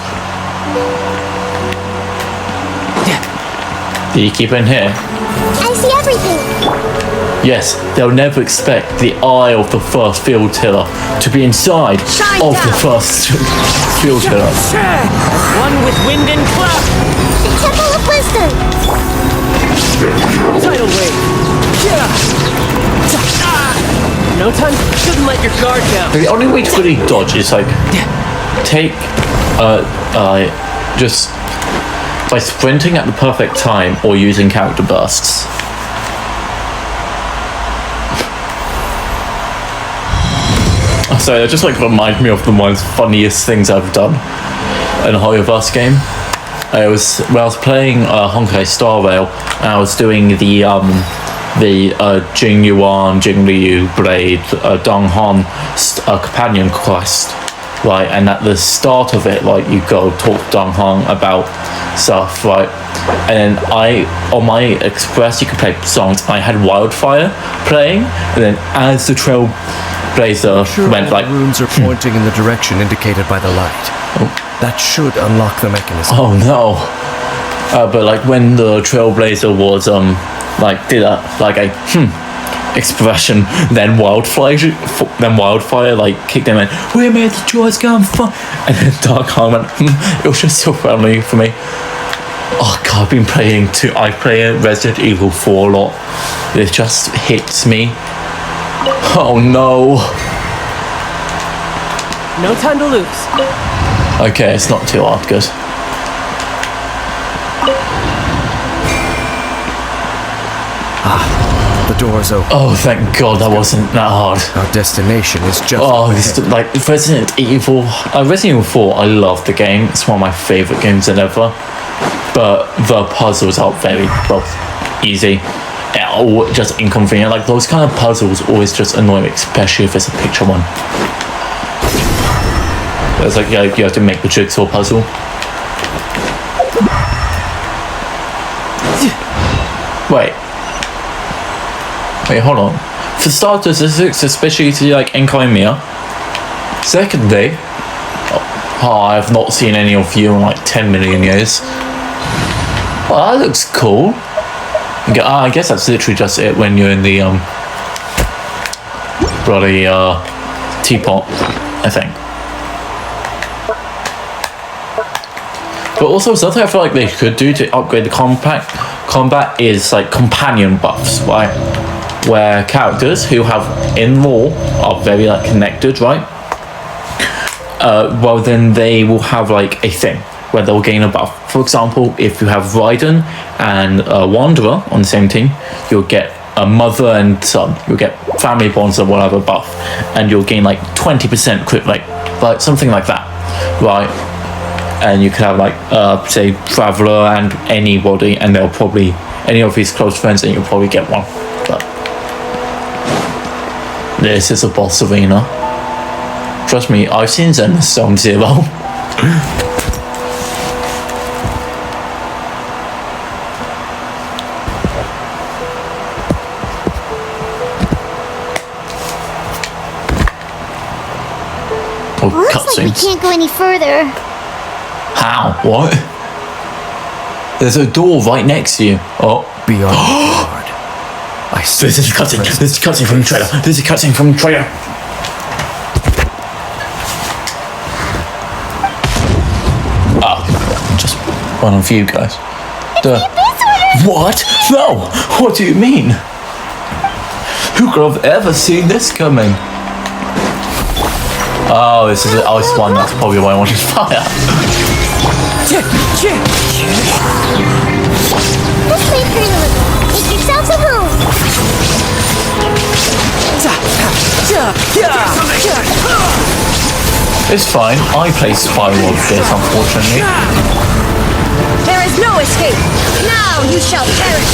Do you keep in here? I see everything. Yes, they'll never expect the eye of the first field tiller to be inside of the first field tiller. One with wind and cloud. The Temple of Wisdom. Tidal wave. No time. Shouldn't let your guard down. The only way to really dodge is like take just by sprinting at the perfect time or using character bursts. So that just like reminds me of the most funniest things I've done in a Horrorverse game. When I was playing Honkai Star Rail, and I was doing the Jing Yuan, Jing Liu, Blade, Dong Hon companion quest. right? And at the start of it, like, you go talk to Dong Hong about stuff, right? And then on my Express, you could play songs. I had Wildfire playing, and then as the Trailblazer went, like, runes are pointing in the direction indicated by the light. That should unlock the mechanism. Oh no! But like when the Trailblazer was like did a expression, then Wildfire like kicked him in. We made the choice, come fun, and then Dark Heart went. It was just so friendly for me. Oh god, I play Resident Evil 4 a lot. It just hits me. Oh no. No time to lose. Okay, it's not too hard, good. The door's open. Oh, thank god, that wasn't that hard. Our destination is just... Oh, it's like Resident Evil 4, I love the game. It's one of my favourite games ever. But the puzzles are very, well, easy. Or just inconvenient. Like, those kind of puzzles always just annoy me, especially if it's a picture one. It's like, yeah, you have to make the jigsaw puzzle. Wait, hold on. For starters, this looks especially to like incoming Mia. Secondly, I have not seen any of you in like 10 million years. Well, that looks cool. I guess that's literally just it when you're in the bloody teapot, I think. But also something I feel like they could do to upgrade the combat is like companion buffs, right? Where characters who have in lore are very like connected, right? Well then they will have like a thing where they'll gain a buff. For example, if you have Raiden and Wanderer on the same team, you'll get a mother and son. You'll get family bonds or whatever buff, and you'll gain like 20% crit rate, like something like that, right? And you could have like say Traveler and anybody, and they'll probably any of his close friends, and you'll probably get one. But this is a boss arena. Trust me, I've seen Zone Zero. Looks like we can't go any further. How? What? There's a door right next to you. Oh. Beyond the guard. I see. This is a cutscene. This is a cutscene from the trailer. This is a cutscene from the trailer. Ah, just one of you guys. What? No! What do you mean? Who could have ever seen this coming? Oh, this is the ice one. That's probably why I wanted fire. This way, Colonel. Make yourselves at home. It's fine. I play Spiral this, unfortunately. There is no escape. Now you shall perish.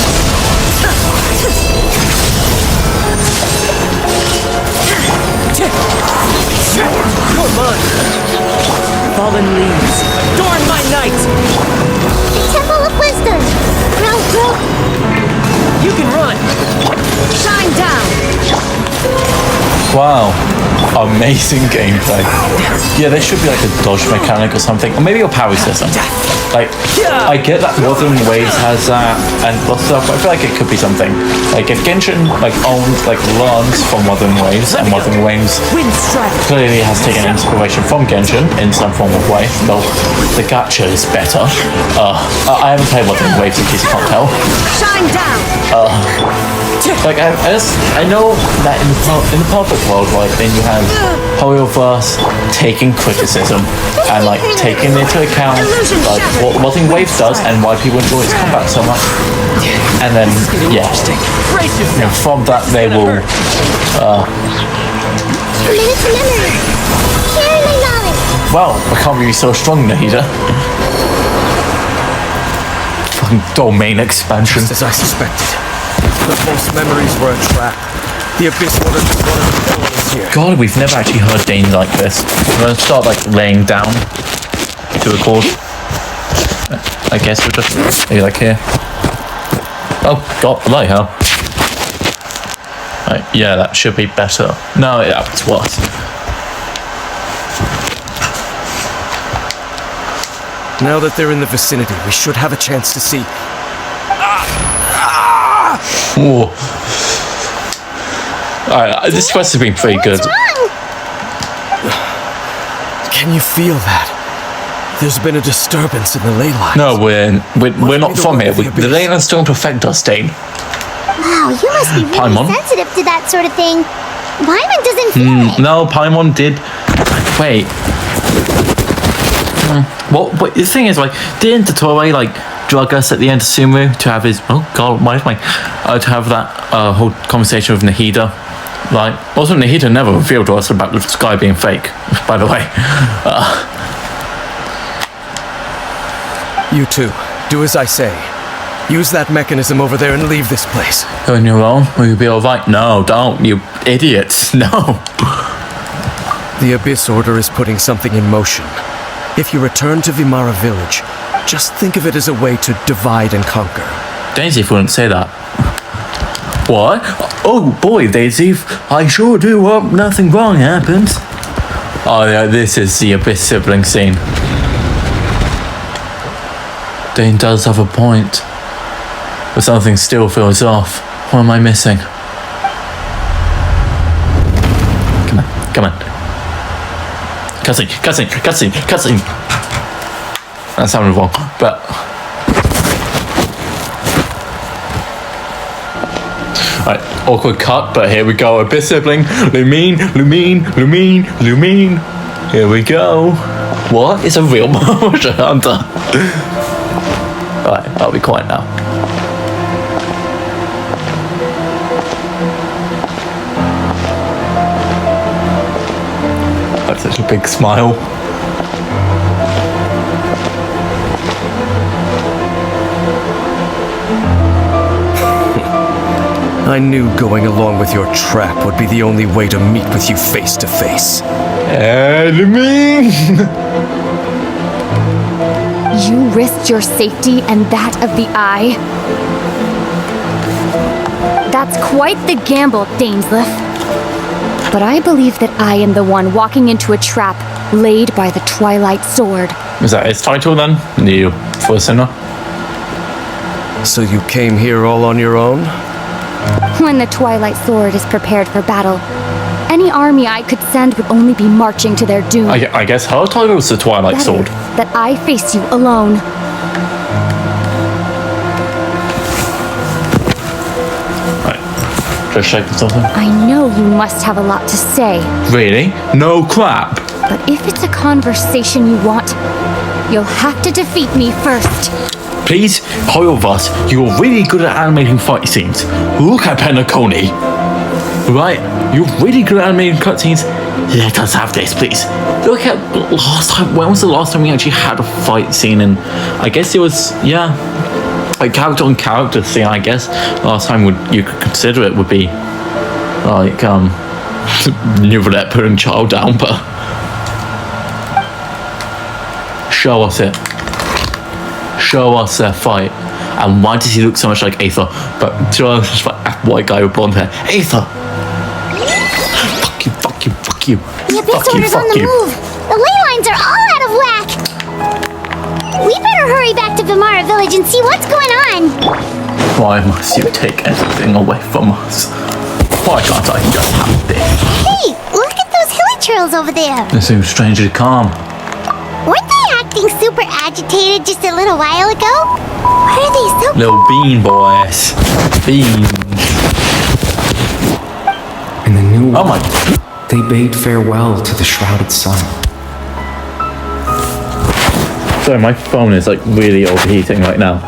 You're mine. Fallen leaves, adorn my night. The Temple of Wisdom. Grow. You can run. Shine down. Wow. Amazing gameplay. Yeah, there should be like a dodge mechanic or something. Or maybe a parry system. Like, I get that Wuthering Waves has that and stuff, but I feel like it could be something. Like, if Genshin, like, learns from Wuthering Waves, and Wuthering Waves clearly has taken inspiration from Genshin in some form of way, though the gacha is better. I haven't played Wuthering Waves in case you can't tell. Shine down. Like, I know that in the perfect world, right, then you have Hoyoverse taking criticism and, like, taking into account, like, what Wuthering Waves does and why people enjoy its combat so much. And then, yeah, you know, from that they will, A minute to memory. Sharing my knowledge. well, I can't be so strong, Nahida. Fucking domain expansion. Just as I suspected. The false memories were a trap. The Abyss Order took one of the villains here. God, we've never actually heard Dane like this. I'm gonna start like laying down to record. I guess we'll just be like here. Oh God, bloody hell. Right, yeah, that should be better. No, it happens worse. Now that they're in the vicinity, we should have a chance to see. Whoa. Alright, this quest has been pretty good. Can you feel that? There's been a disturbance in the ley lines. No, we're not from here. The ley lines don't affect us, Dane. Wow, you must be really Paimon? sensitive to that sort of thing. Paimon doesn't feel it. No, Paimon did. Wait. Well, but the thing is, like, didn't Totoro like drug us at the end of Sumeru to have his? Oh God, why is my to have that whole conversation with Nahida? Like, also Nahida never revealed to us about the sky being fake. By the way. You two, do as I say. Use that mechanism over there and leave this place. On your own? Will you be alright? No, don't, you idiots. No. The Abyss Order is putting something in motion. If you return to Vimara Village, just think of it as a way to divide and conquer. Daisy wouldn't say that. What? Oh boy, Daisy, I sure do hope nothing wrong happens. Oh yeah, this is the Abyss sibling scene. Dane does have a point. But something still feels off. What am I missing? Come on. Cutscene. That sounded wrong, but... Alright, awkward cut, but here we go. Abyss sibling, Lumine. Here we go. What? It's a real monster hunter. Alright, I'll be quiet now. That's such a big smile. I knew going along with your trap would be the only way to meet with you face to face. Enemy! You risked your safety and that of the Eye? That's quite the gamble, Dainsleif. But I believe that I am the one walking into a trap laid by the Twilight Sword. Is that his title then? New for Sinner? So you came here all on your own? When the Twilight Sword is prepared for battle, any army I could send would only be marching to their doom. I guess her title is the Twilight Better Sword. that I face you alone. Right. Just shaking something? I know you must have a lot to say. Really? No crap! But if it's a conversation you want, you'll have to defeat me first. Please, Hoyovas, you're really good at animating fight scenes. Look at Penacony. Right, you're really good at animating cutscenes. Let us have this, please. Look at last time. When was the last time we actually had a fight scene? And I guess it was, yeah, a character on character scene. I guess last time you could consider it would be like Neuvillette putting child down, but show us it. Show us their fight. And why does he look so much like Aether? But show us just like a white guy with blonde hair. Aether! Fuck you. The Abyss Order's on the move. The ley lines are all out of whack. We better hurry back to Vimara Village and see what's going on. Why must you take everything away from us? Why can't I just have this? Hey, look at those hilly trails over there. They seem strangely calm. Weren't they acting super agitated just a little while ago? Why are they so Little bean boys. Beans. In the new Oh world, my. they bade farewell to the shrouded sun. Sorry, my phone is like really overheating right now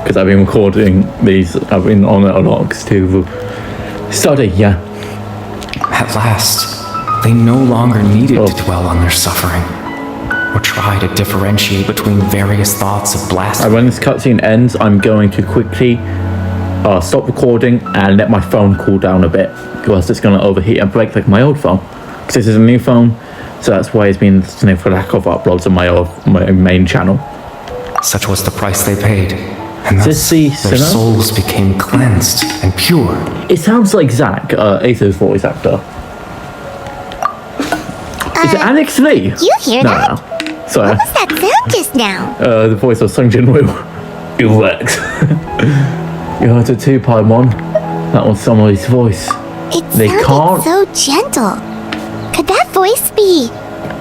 because I've been recording these. I've been on it a lot to study. Yeah. At last, they no longer needed to dwell on their suffering or try to differentiate between various thoughts of blasphemy. When this cutscene ends, I'm going to quickly stop recording and let my phone cool down a bit, or else it's going to overheat and break like my old phone. Because this is a new phone, so that's why it's been, for lack of uploads on my main channel. Such was the price they paid, and thus their souls became cleansed and pure. It sounds like Zach, Aether's voice actor. Is it Alex Lee? You hear that? No. Sorry. What was that sound just now? The voice of Sung Jin Woo. It works. You heard it too, Paimon. That was somebody's voice. It sounded so gentle. Could that voice be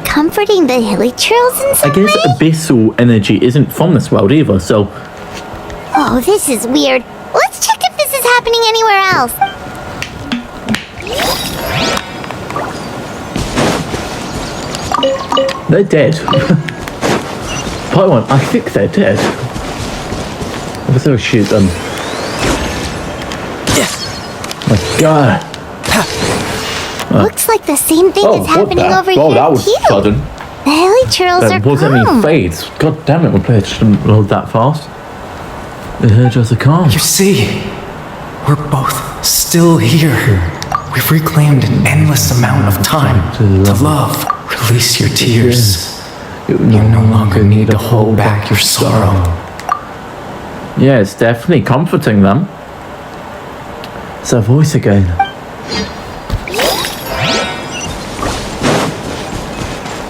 comforting the hilly trails in some way? I guess abyssal energy isn't from this world either, so... Oh, this is weird. Let's check if this is happening anywhere else. They're dead. Paimon, I think they're dead. Let's go shoot them. My God. Looks like the same thing is happening over here, that was too. sudden. The hilly trails are wasn't any calm. fades. God damn it, my player shouldn't load that fast. The hairdresser calm. You see, we're both still here. We've reclaimed an endless amount of time to love. Release your tears. You no longer need to hold back your sorrow. Yeah, it's definitely comforting them. It's her voice again.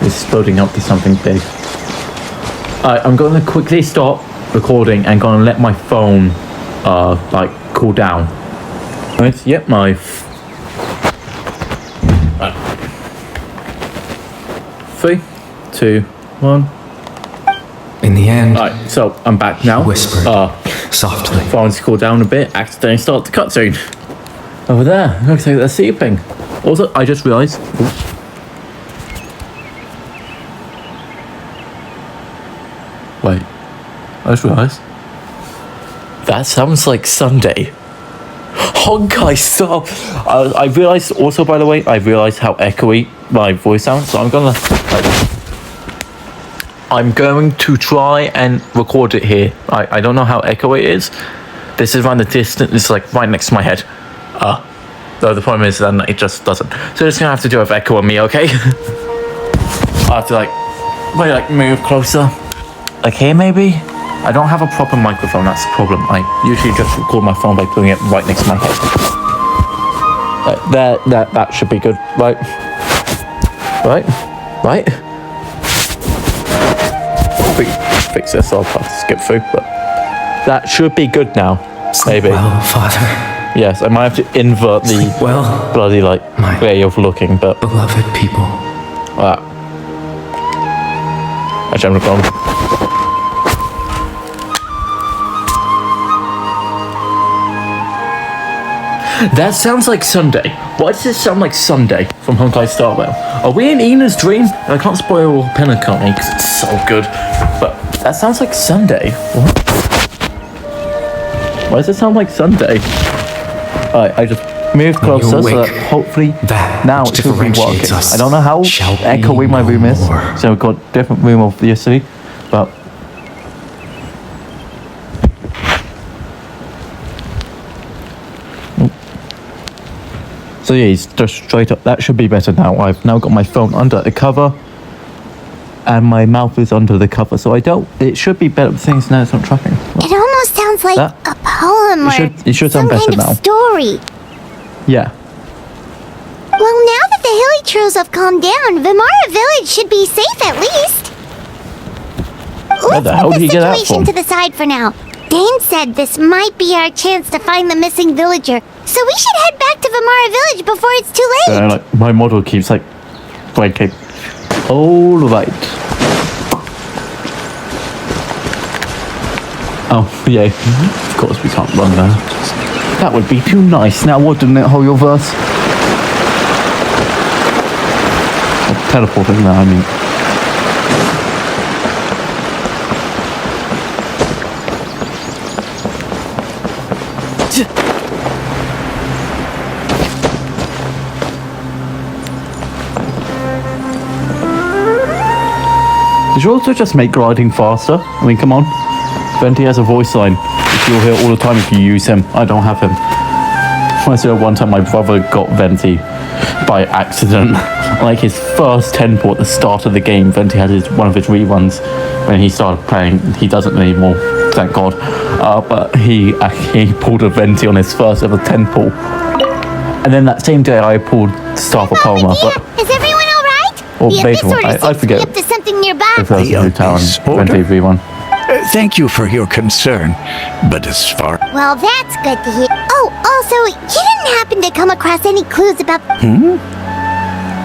It's building up to something big. I'm going to quickly stop recording and going to let my phone, cool down. Right, yep, my... 3, 2, 1. In the end, Alright, so I'm back now. Whispered softly. Phone's cooled down a bit, accidentally start the cutscene. Over there, looks like they're sleeping. Also, I just realised... Wait, I just realised. That sounds like Sunday. Honkai stop! I realised also, by the way, I realised how echoey my voice sounds, so I'm going to try and record it here. I don't know how echoey it is. This is around the distance, it's like right next to my head. Though the problem is then it just doesn't. So it's gonna have to do with echo on me, okay? I have to move closer. Like here maybe? I don't have a proper microphone, that's the problem. I usually just record my phone by putting it right next to my head. That should be good, right? Right? Fix this, I'll have to skip through, but that should be good now. Maybe. Well, Father. Yes, I might have to invert the bloody way of looking, but beloved people. Actually, I'm wrong. That sounds like Sunday. Why does it sound like Sunday from Honkai Star Rail? Are we in Ina's dream? And I can't spoil Penacony because it's so good. But that sounds like Sunday. What? Why does it sound like Sunday? I just moved closer so that hopefully now it should be working. I don't know how echoey my room is. So I've got a different room obviously. But so yeah, it's just straight up. That should be better now. I've now got my phone under the cover, and my mouth is under the cover, so it should be better things now. It's not tracking. It almost sounds like a poem it should sound better now. Story. Yeah. Well, now that the hilly trails have calmed down, Vimara Village should be safe at least. Where the hell did you get that from? To the side for now. Dane said this might be our chance to find the missing villager, so we should head back to Vimara Village before it's too late. My model keeps breaking. All right. Oh yeah, of course we can't run there. That would be too nice. Now, wouldn't it, Hoyoverse? Teleporting there, I mean. Did you also just make gliding faster? I mean, come on. Venti has a voice line. you'll hear all the time if you use him. I don't have him. I said one time my brother got Venti by accident. Like his first 10 at the start of the game, Venti had one of his reruns when he started playing. He doesn't anymore, thank God. But he pulled a Venti on his first ever 10 pull. And then that same day I pulled Star for Palmer. Is everyone alright? Or The Beta, I forget. up to something nearby. If that was a new town, Venti rerun. Thank you for your concern, but as far... Well, that's good to hear. Oh, also, you didn't happen to come across any clues about...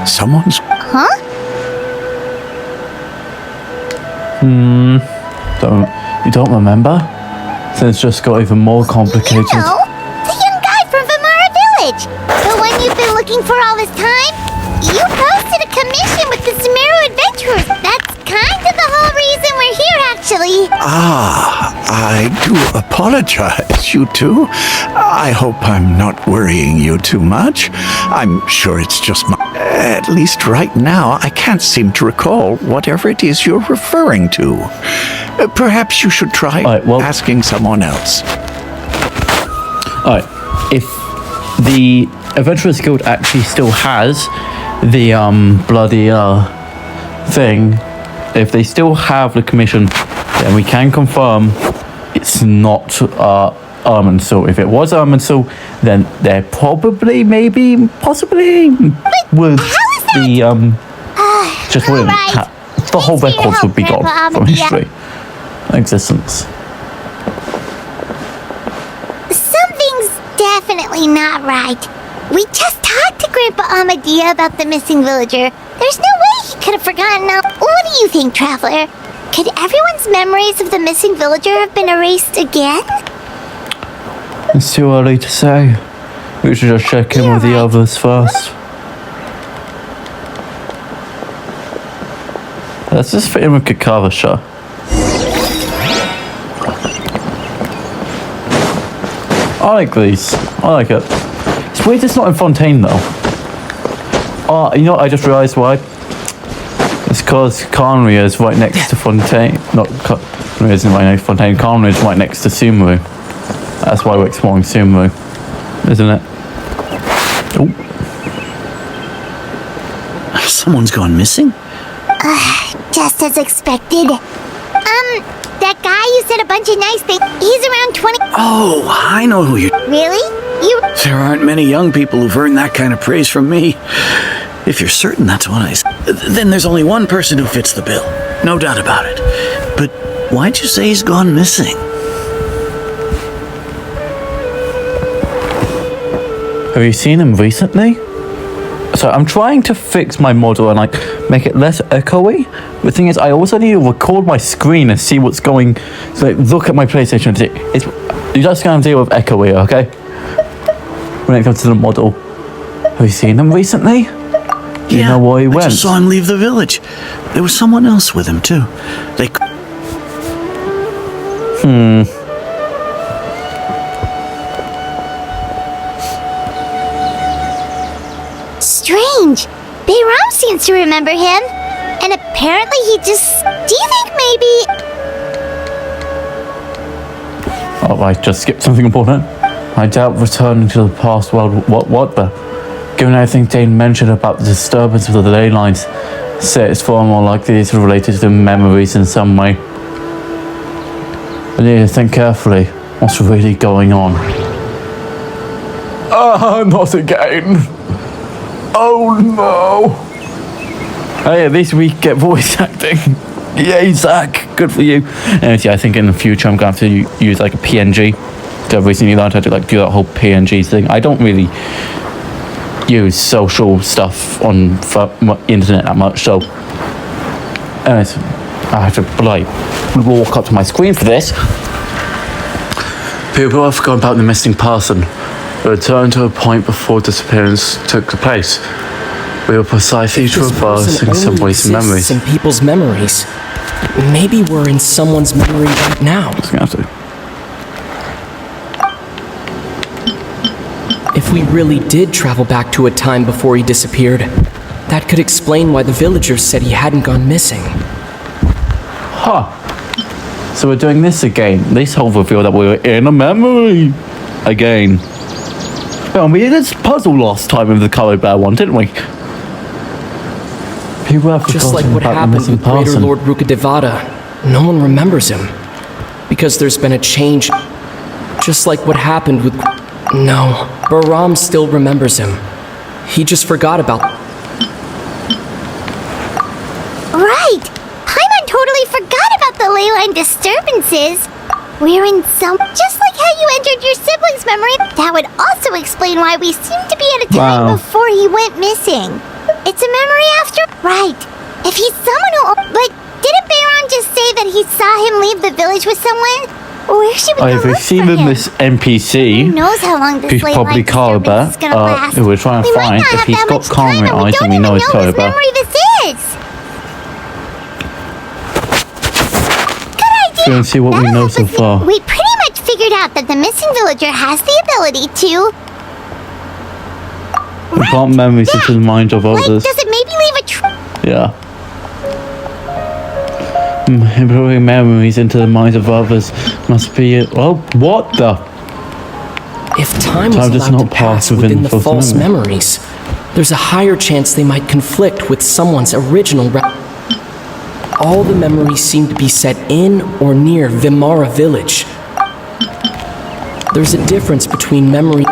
Someone's... Huh? You don't remember? So it's just got even more complicated. You know, the young guy from Vimara Village. The one you've been looking for all this time. You posted a commission with the Sumeru Adventurers. That's kind of the whole reason we're here, actually. I do apologize, you two. I hope I'm not worrying you too much. I'm sure it's just my... At least right now, I can't seem to recall whatever it is you're referring to. Perhaps you should try asking someone else. Alright, if the Adventurers Guild actually still has the bloody thing, if they still have the commission, then we can confirm it's not Irminsul. If it was Irminsul, then they're probably, maybe, possibly would be just wouldn't the whole records would be gone from history existence. Something's definitely not right. We just talked to Grandpa Amadia about the missing villager. There's no way he could have forgotten. What do you think, Traveler? Could everyone's memories of the missing villager have been erased again? It's too early to say. We should just check in with the others first. Let's just fit in with Kakavasha. I like these. I like it. It's weird it's not in Fontaine though. Oh, you know what? I just realised why. It's because Carnria is right next to Fontaine. Not Carnria isn't right next to Fontaine. Carnria is right next to Sumeru. That's why we're exploring Sumeru, isn't it? Oh. Someone's gone missing? Just as expected. That guy who said a bunch of nice things, he's around 20... Oh, I know who you... Really? There aren't many young people who've earned that kind of praise from me. If you're certain that's what I said, then there's only one person who fits the bill. No doubt about it. But why'd you say he's gone missing? Have you seen him recently? So I'm trying to fix my model and like make it less echoey. The thing is, I also need to record my screen and see what's going. So like, look at my PlayStation and see. You just gotta deal with echoey, okay? When it comes to the model. Have you seen him recently? Do you know where he went? I just saw him leave the village. There was someone else with him too. They. Strange. Bayram seems to remember him. And apparently he just... Do you think maybe... Oh, I just skipped something important. I doubt returning to the past world... What the... Given everything Dane mentioned about the disturbance of the ley lines, say it's far more likely it's related to the memories in some way. I need to think carefully. What's really going on? Not again. Oh no! Hey, at least we get voice acting. Yay, Zach! Good for you. And yeah, I think in the future I'm going to have to use like a PNG. So I've recently learned how to like do that whole PNG thing. I don't really use social stuff on internet that much, so anyways, I have to like walk up to my screen for this. People have forgotten about the missing person. Return to a point before disappearance took place. We were precisely traversing someone's memories. In people's memories. Maybe we're in someone's memory right now. If we really did travel back to a time before he disappeared, that could explain why the villagers said he hadn't gone missing. Huh. So we're doing this again. This whole reveal that we were in a memory again. Well, we did this puzzle last time with the Color Bear one, didn't we? People have just like what happened with Greater Lord Rukkhadevata. No one remembers him. Because there's been a change. Just like what happened with... No, Bahram still remembers him. He just forgot about... Right! Paimon totally forgot about the ley line disturbances. We're in some... Just like how you entered your sibling's memory, that would also explain why we seem to be at a time before he went missing. It's a memory after... Right. If he's someone who... But didn't Bahram just say that he saw him leave the village with someone? Where should we go look for him? This NPC. Who knows how long this who's ley probably line disturbance is gonna last? Who we're trying to find. If he's got Karma eyes, then we know it's Color Bear. This is. Good idea. Let's see what we know so far. We pretty much figured out that the missing villager has the ability to... Implant memories into the mind of others. Like, does it maybe leave a Yeah. Improving memories into the minds of others must be... Oh, what the... If time was does allowed not to pass within the false memories, there's a higher chance they might conflict with someone's original... All the memories seem to be set in or near Vimara village. There's a difference between memory...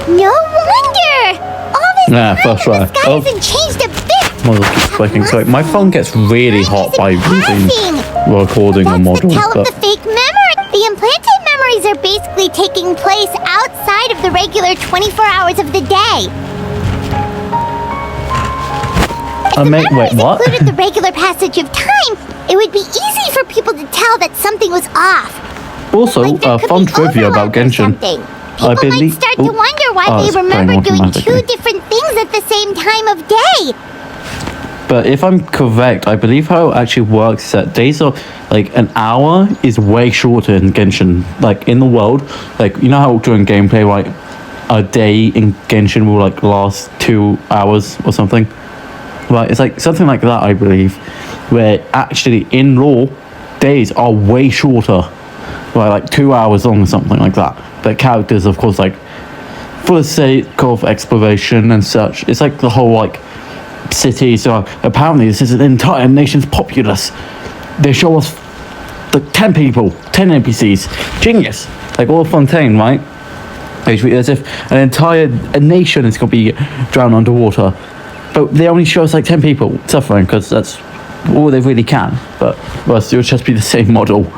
No wonder! All this time that's right. the sky hasn't changed a bit! Model keeps clicking. Sorry, my phone gets really hot by using recording a model. That's the tell of the fake memory. The implanted memories are basically taking place outside of the regular 24 hours of the day. Wait, what? If the memories included the regular passage of time, it would be easy for people to tell that something was off. Also, fun trivia about Genshin. People might start to wonder why they remember doing two different things at the same time of day. But if I'm correct, I believe how it actually works is that days are, like, an hour is way shorter in Genshin. Like, in the world, like, you know how during gameplay, like, a day in Genshin will, like, last 2 hours or something? Right, it's like something like that, I believe, where actually in lore, days are way shorter. Right, like 2 hours long or something like that. But characters, of course, like, for the sake of exploration and such, it's like the whole, like, city. So apparently this is an entire nation's populace. They show us the 10 people, 10 NPCs. Genius. Like all Fontaine, right? As if an entire nation is going to be drowned underwater. But they only show us like 10 people suffering because that's all they really can. But well, it would just be the same model.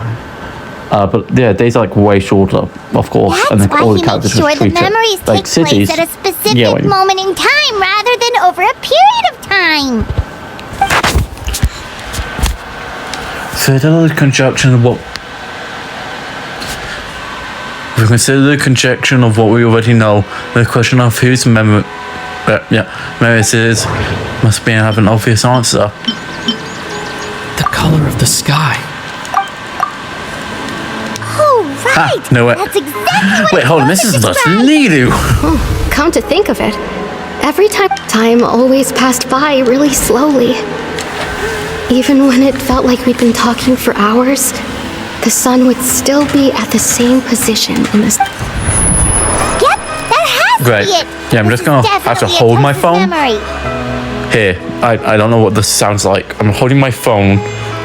But yeah, days are like way shorter, of course. That's and like, why all the he characters makes sure the memories like take cities, place at a specific moment in time rather than over a period of time. So another conjunction of what... If we consider the conjunction of what we already know, the question of whose memories is must be have an obvious answer. The color of the sky. Right. No way. That's exactly what Wait, hold on. This is the Nidu. Come to think of it, every time always passed by really slowly. Even when it felt like we'd been talking for hours, the sun would still be at the same position in the... Yep, that has to be it. Yeah, I'm just gonna have to hold my phone. Here, I don't know what this sounds like. I'm holding my phone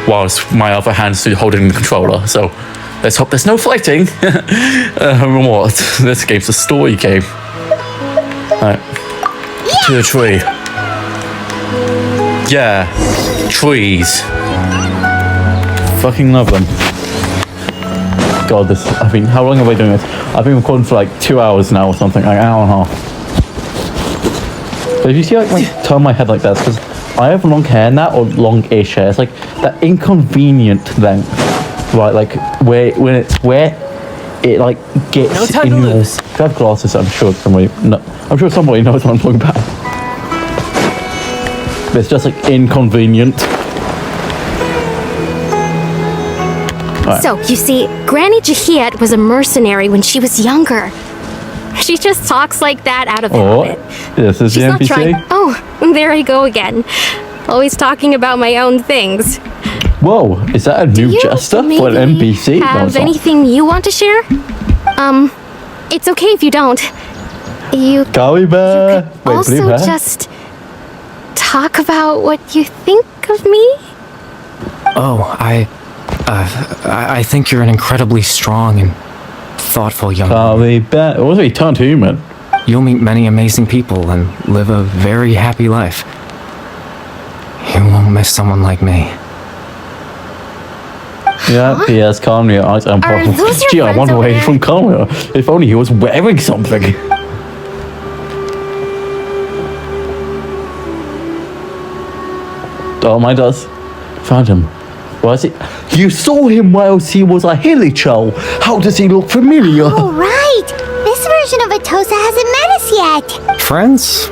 whilst my other hand's holding the controller, so... Let's hope there's no fighting. What? This game's a story game. Alright. Yeah. To the tree. Yeah. Trees. Fucking love them. God, how long have I been doing this? I've been recording for like 2 hours now or something, like an hour and a half. But if you see like turn my head like that, it's because I have long hair now, or long-ish hair. It's like that inconvenient length. Right, like where it like gets in your... I have glasses, I'm sure somebody knows what I'm talking about. But it's just like inconvenient. Right. So, you see, Granny Jahiat was a mercenary when she was younger. She just talks like that out of habit. This is She's the not NPC? trying... Oh, there I go again. Always talking about my own things. Whoa, is that a new jester for an NPC? Have anything you want to share? It's okay if you don't. You Gummy bear. Wait, also just talk about what you think of me? Oh, I think you're an incredibly strong and thoughtful young man. Gummy bear. What was he turned human? You'll meet many amazing people and live a very happy life. You won't miss someone like me. Yeah, he has Conria eyes and problems. Gee, I want away from Conria. If only he was wearing something. Oh my does. Found him. Was it? You saw him whilst he was a hilicho. How does he look familiar? Oh, right. This version of Atosa hasn't met us yet. Friends?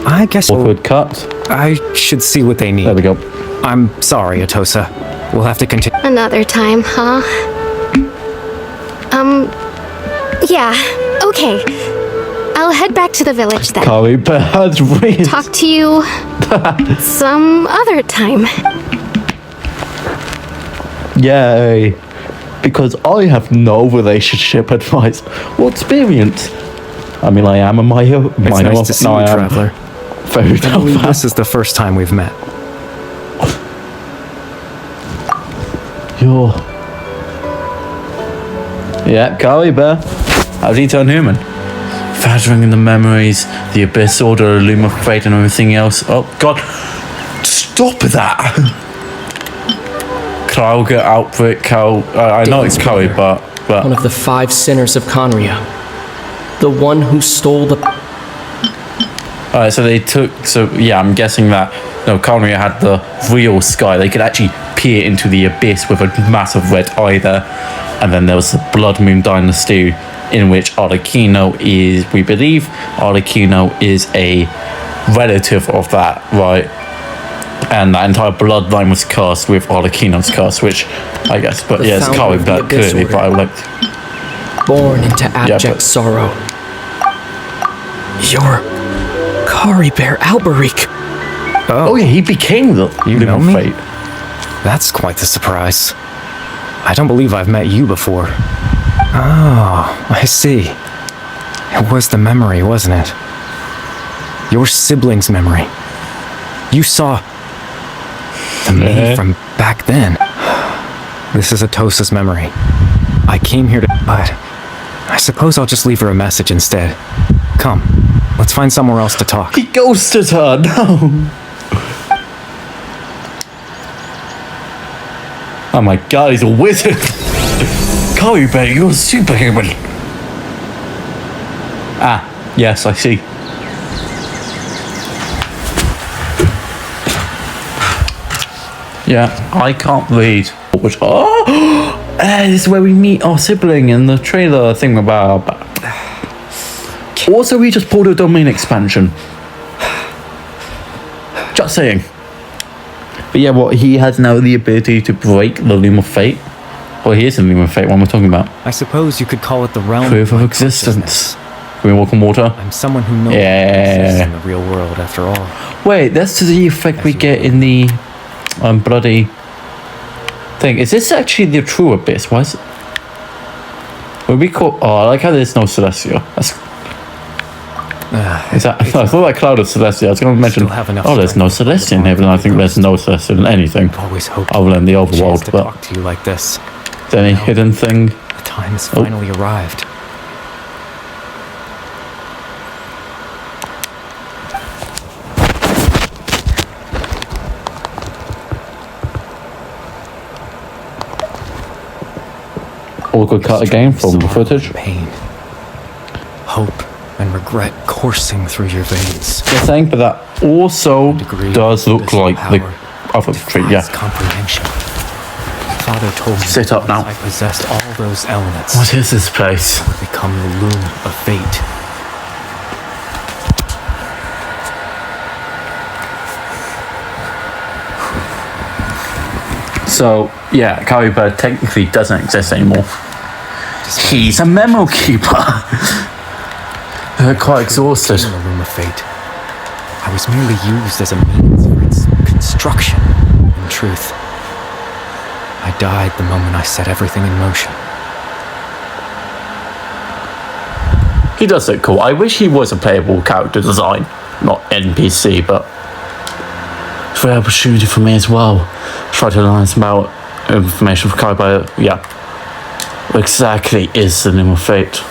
I guess Awkward cut. I should see what they need. There we go. I'm sorry, Atosa. We'll have to continue. Another time, huh? Yeah, okay. I'll head back to the village then. Gummy bear has weird. Talk to you some other time. Yay. Because I have no relationship advice or experience. I mean, I am a minor. It's nice to see you, traveler. Very I believe this is the first time we've met. You're... Yeah, Gummy bear. How did he turn human? Fathering in the memories, the Abyss Order, the Loom of Fate and everything else. Oh, God. Stop that! Krauger, Outbreak, I know it's Cowie, but... One of the 5 sinners of Conria. The one who stole the... Alright, so they took... So, yeah, I'm guessing that... No, Conria had the real sky. They could actually peer into the Abyss with a massive red eye there. And then there was the Blood Moon Dynasty, in which Arlecchino is... We believe Arlecchino is a relative of that, right? And that entire bloodline was cast with Arlecchino's cast, which I guess, but yeah, it's Cowie Bear clearly, but I would like born into abject sorrow. You're Cowie Bear Alberic. Oh yeah, he became the You know me? Fate. That's quite the surprise. I don't believe I've met you before. Oh, I see. It was the memory, wasn't it? Your sibling's memory. You saw the me from back then. This is Atosa's memory. I came here to... But I suppose I'll just leave her a message instead. Come, let's find somewhere else to talk. He ghosted her, no! Oh my god, he's a wizard! Cowie Bear, you're superhuman! Ah, yes, I see. Yeah, I can't read. Which, this is where we meet our sibling in the trailer thing about. Also, we just pulled a domain expansion. Just saying. But yeah, what he has now the ability to break the Loom of Fate. Well, he is the Loom of Fate. What am I talking about? I suppose you could call it the realm Proof of existence. Can we walk on water? I'm someone who knows exists in the real world, after all. Wait, that's the effect we get in the bloody thing. Is this actually the true Abyss? Why is it? Would we call? Oh, I like how there's no Celestia. That's. Is that? I thought that cloud of Celestia. I was going to mention. Oh, there's no Celestia in heaven. I think there's no Celestia in anything other than the overworld. But talk to you like this. Is there any hidden thing? The time has finally arrived. Or we could cut again from the footage. Pain, hope, and regret coursing through your veins. You're saying, but that also does look like the other tree. Yeah. Comprehension. Father told me Sit up now. I possessed all those elements. What is this place? I would become the loom of fate. So, yeah, Cowie Bear technically doesn't exist anymore. He's a memo keeper. They're quite exhausted. The loom of fate. I was merely used as a means for its construction, in truth. I died the moment I set everything in motion. He does look cool. I wish he was a playable character design, not NPC, but it's a rare opportunity for me as well. Try to learn some about information for Kaiba. Yeah. What exactly is the Loom of Fate?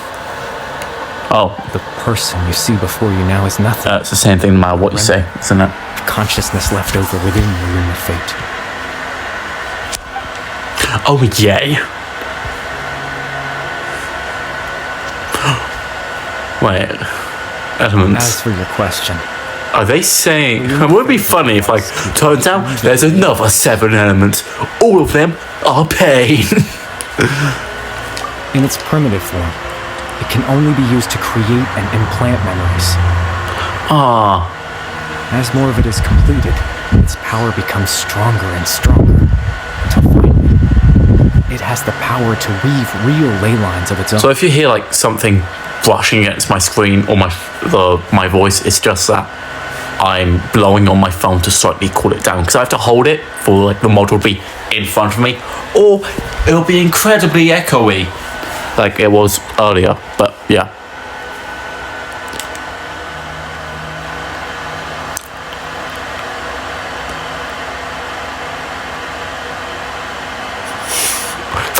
Oh. The person you see before you now is nothing. It's the same thing no matter what you say, isn't it? Consciousness left over within the Loom of Fate. Oh, yay. Wait. Elements. As for your question, are they saying... It would be funny if, like, turns out there's another 7 elements. All of them are pain. in its primitive form, it can only be used to create and implant memories. As more of it is completed, its power becomes stronger and stronger, until finally, it has the power to weave real ley lines of its own. So if you hear, like, something brushing against my screen or my voice, it's just that I'm blowing on my phone to slightly cool it down, because I have to hold it for, like, the model to be in front of me, or it'll be incredibly echoey, like it was earlier. But yeah.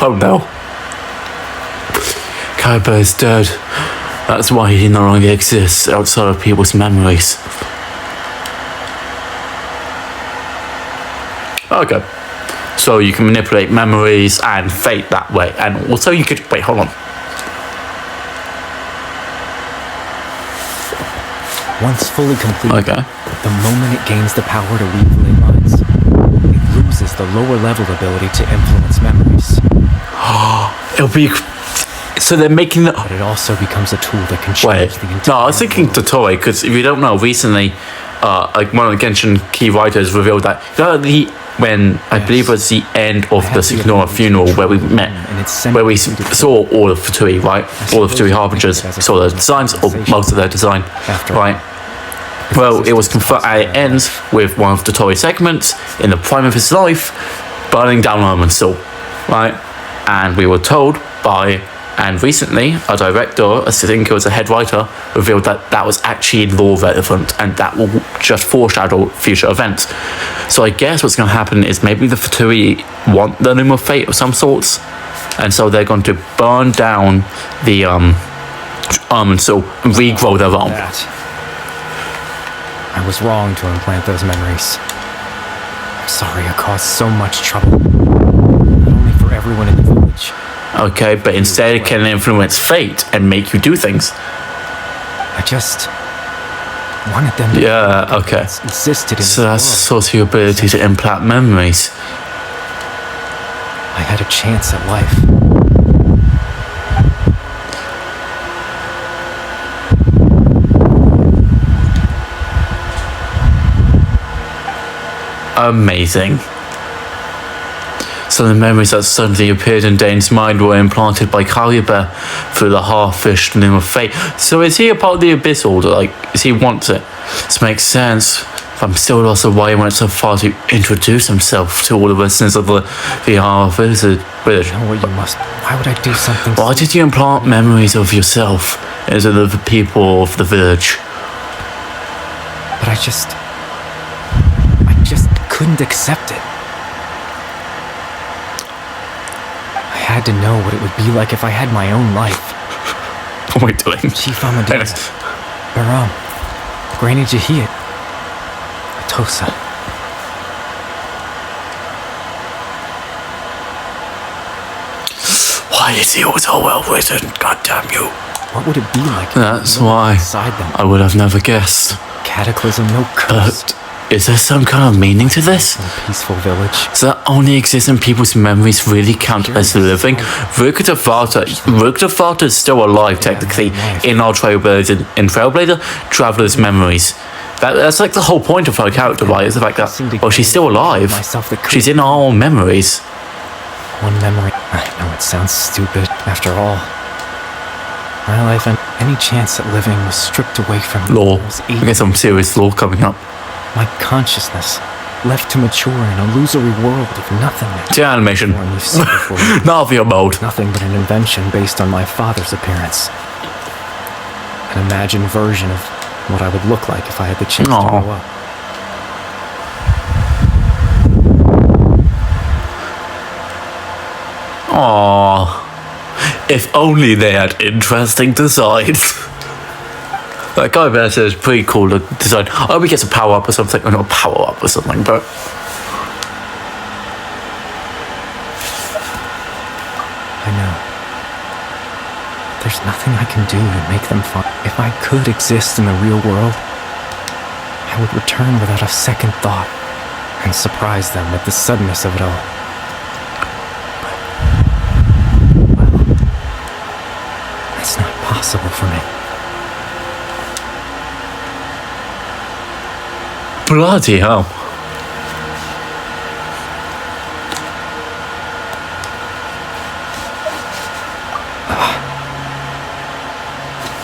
Oh no. Kaiba is dead. That's why he no longer exists outside of people's memories. Okay. So you can manipulate memories and fate that way. And also you could... Wait, hold on. Once fully completed, okay, the moment it gains the power to weave ley lines, it loses the lower level ability to influence memories. It'll be... So they're making the... But it also becomes a tool that can change the entire... No, I was thinking Totoi, because if you don't know, recently, like one of the Genshin key writers revealed that when I believe it was the end of the Signora funeral where we met, where we saw all of Fatui, right? All of Fatui Harbingers, saw their designs, or most of their design, right? Well, it was confirmed. It ends with one of Totori's segments in the prime of his life, burning down Irminsul, right? And we were told by, and recently, a director, I think it was a head writer, revealed that that was actually lore relevant and that will just foreshadow future events. So I guess what's going to happen is maybe the Fatui want the Loom of Fate of some sorts, and so they're going to burn down the Irminsul and regrow their own. I was wrong to implant those memories. I'm sorry I caused so much trouble. Not only for everyone in the village. Okay, but instead it can influence fate and make you do things. I just wanted them to... Yeah, okay. Existed in so that's sort of your ability to implant memories. I had a chance at life. Amazing. So the memories that suddenly appeared in Dane's mind were implanted by Kyriba through the half-fished Loom of Fate. So is he a part of the Abyss Order? Like, does he want it? This makes sense. If I'm still lost of why he went so far to introduce himself to all the listeners of the VR village. You know what you must... Why would I do something... Why did you implant memories of yourself into the people of the village? But I just couldn't accept it. I had to know what it would be like if I had my own life. What am I doing? Chief Amadeo, Baram, Granny Jahiyat, Atosa. Why is he always so well written? God damn you. What would it be like? That's why I would have never guessed. Cataclysm, no curse. But is there some kind of meaning to this? In a peaceful village. So that only exists in people's memories really count as living? Rukhtafata is still alive technically in our Trailblazer Traveler's memories. That's like the whole point of her character, right? Is the fact that, well, she's still alive. She's in our own memories. One memory. I know it sounds stupid. After all, my life and any chance at living was stripped away from me. Lore. I guess some serious lore coming up. My consciousness left to mature in an illusory world of nothingness. The animation. Form you've seen before you. Navi mode. Nothing but an invention based on my father's appearance. An imagined version of what I would look like if I had the chance to grow up. Aww. If only they had interesting designs. Like Guy Bear says, pretty cool design. I hope he gets a power up or something, or not a power up or something, but. I know. There's nothing I can do to make them fun. If I could exist in the real world, I would return without a second thought and surprise them with the suddenness of it all. But, well, that's not possible for me. Bloody hell.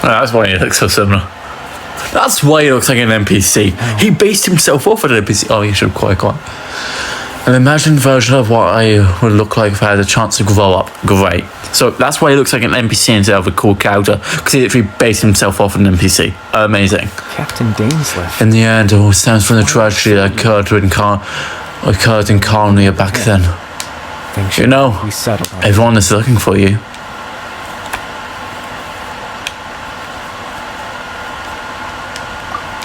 That's why he looks so similar. That's why he looks like an NPC. He based himself off an NPC. Oh, he should have quite. An imagined version of what I would look like if I had a chance to grow up. Great. So that's why he looks like an NPC instead of a cool character, because he literally based himself off an NPC. Amazing. Captain Dainsleif. In the end, it all stems from the tragedy that occurred in Carnia back then. You know, everyone is looking for you.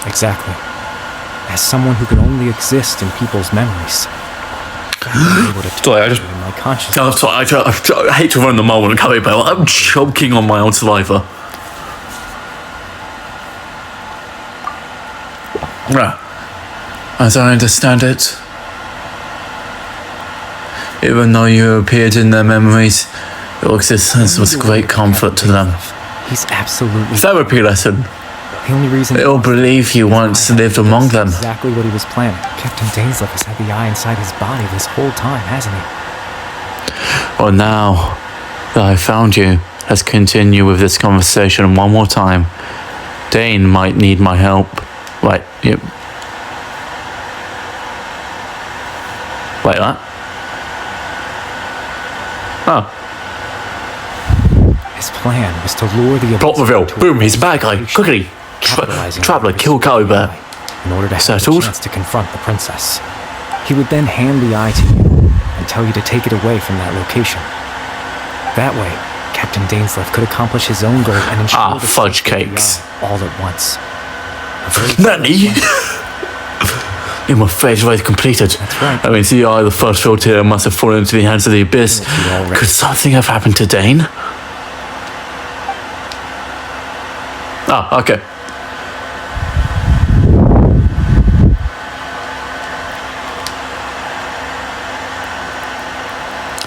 Exactly. As someone who can only exist in people's memories. Sorry, I hate to run the moment, but I'm choking on my own saliva. As I understand it, even though you appeared in their memories, your existence was great comfort to them. He's absolutely therapy lesson. The only reason they'll believe you once lived among them. Exactly what he was planning. Captain Dainsleif has had the eye inside his body this whole time, hasn't he? Well, now that I found you, let's continue with this conversation one more time. Dane might need my help. Right, yep. Like that? Oh. His plan was to lure the plot reveal. Boom, he's a bad guy. Quickly. Traveler, kill Caliber. In order to have a chance to confront the princess. He would then hand the eye to you and tell you to take it away from that location. That way, Captain Dainsleif could accomplish his own goal and ensure the fudge cakes all at once. Nanny! In my phase already completed. That's right. I mean, the eye, the first filter must have fallen into the hands of the abyss. Could something have happened to Dane? Ah, okay.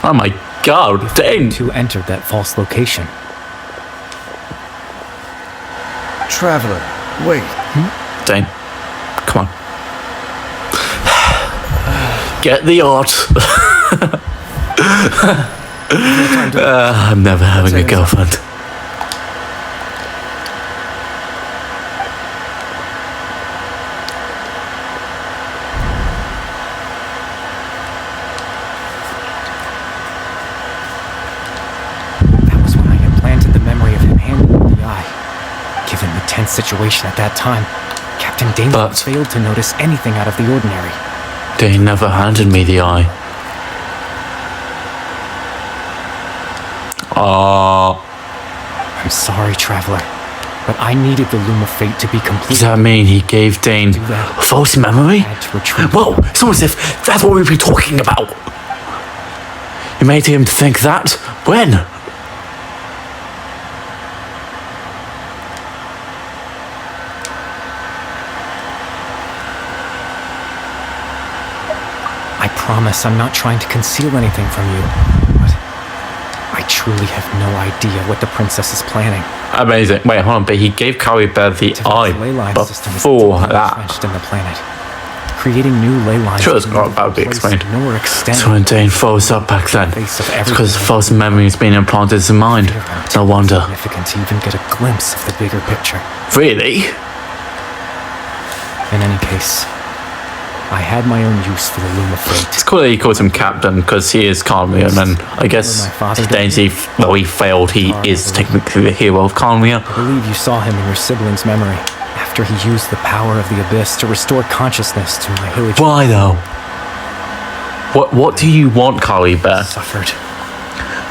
Oh my god, Dane! Who entered that false location? Traveler, wait. Dane, come on. Get the art. I'm never having a girlfriend. Situation at that time, Captain Dainsleif failed to notice anything out of the ordinary. Dane never handed me the eye. I'm sorry, Traveler, but I needed the Loom of Fate to be complete. Does that mean he gave Dane false memory? Whoa, it's almost as if that's what we've been talking about. You made him think that? When? I promise I'm not trying to conceal anything from you, but I truly have no idea what the princess is planning. Amazing. Wait, hold on, but he gave Caliber the eye before that. In the planet. Creating new ley lines. Sure, it's not about to be explained. So when Dane froze up back then, it's because false memory has been implanted in his mind. No wonder. Significant to even get a glimpse of the bigger picture. Really? In any case, I had my own use for the Loom of Fate. It's cool that he calls him Captain, because he is Kalmia, and then I guess Daisy, though he failed, he is technically the hero of Kalmia. I believe you saw him in your sibling's memory, after he used the power of the Abyss to restore consciousness to my village. Why though? What do you want, Kali Bear? Suffered.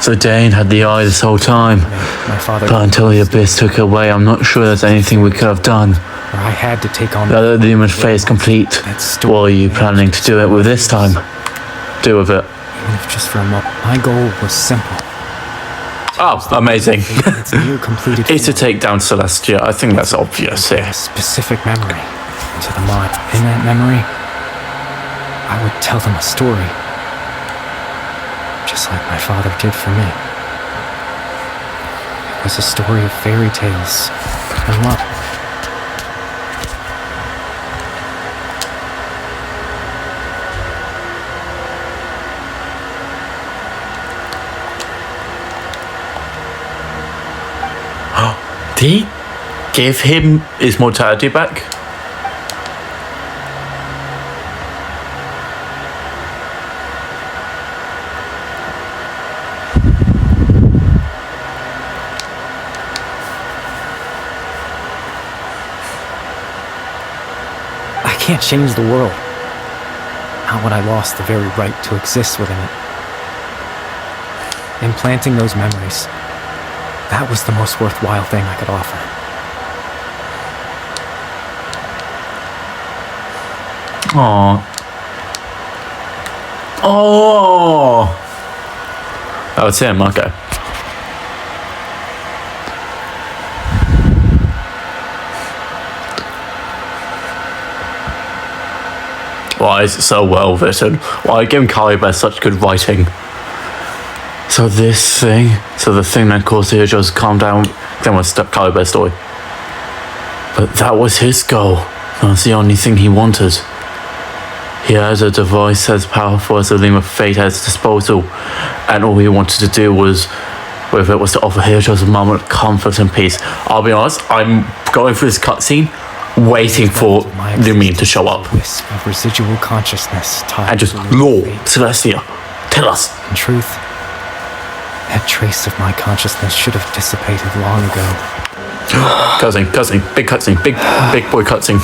So Dane had the eye this whole time, My father but until the Abyss took it away, I'm not sure there's anything we could have done. I had to take on Now that the human fate is complete, what are you planning to do it with this time? Do with it. Even if just for a moment. My goal was simple. Oh, amazing. It's a new completed It's to take down Celestia. I think that's obvious here. a specific memory into the mind. In that memory, I would tell them a story. Just like my father did for me. It was a story of fairy tales and love. Did he give him his mortality back? I can't change the world. Not when I lost the very right to exist within it. Implanting those memories, that was the most worthwhile thing I could offer. Aww. Oh. That was him, okay. Why is it so well written? Why are you giving Kali Bear such good writing? So the thing that caused the Heroes to calm down, then was Kali Bear's story. But that was his goal. That's the only thing he wanted. He had a device as powerful as the Loom of Fate at his disposal, and all he wanted to do was, whether it was to offer Heroes a moment of comfort and peace. I'll be honest, I'm going through this cutscene, waiting for the meme to show up. Wisp of residual consciousness tied And just, to the Lord, fate. Celestia, tell us. In truth, that trace of my consciousness should have dissipated long ago. Cutscene, big cutscene, big boy cutscene.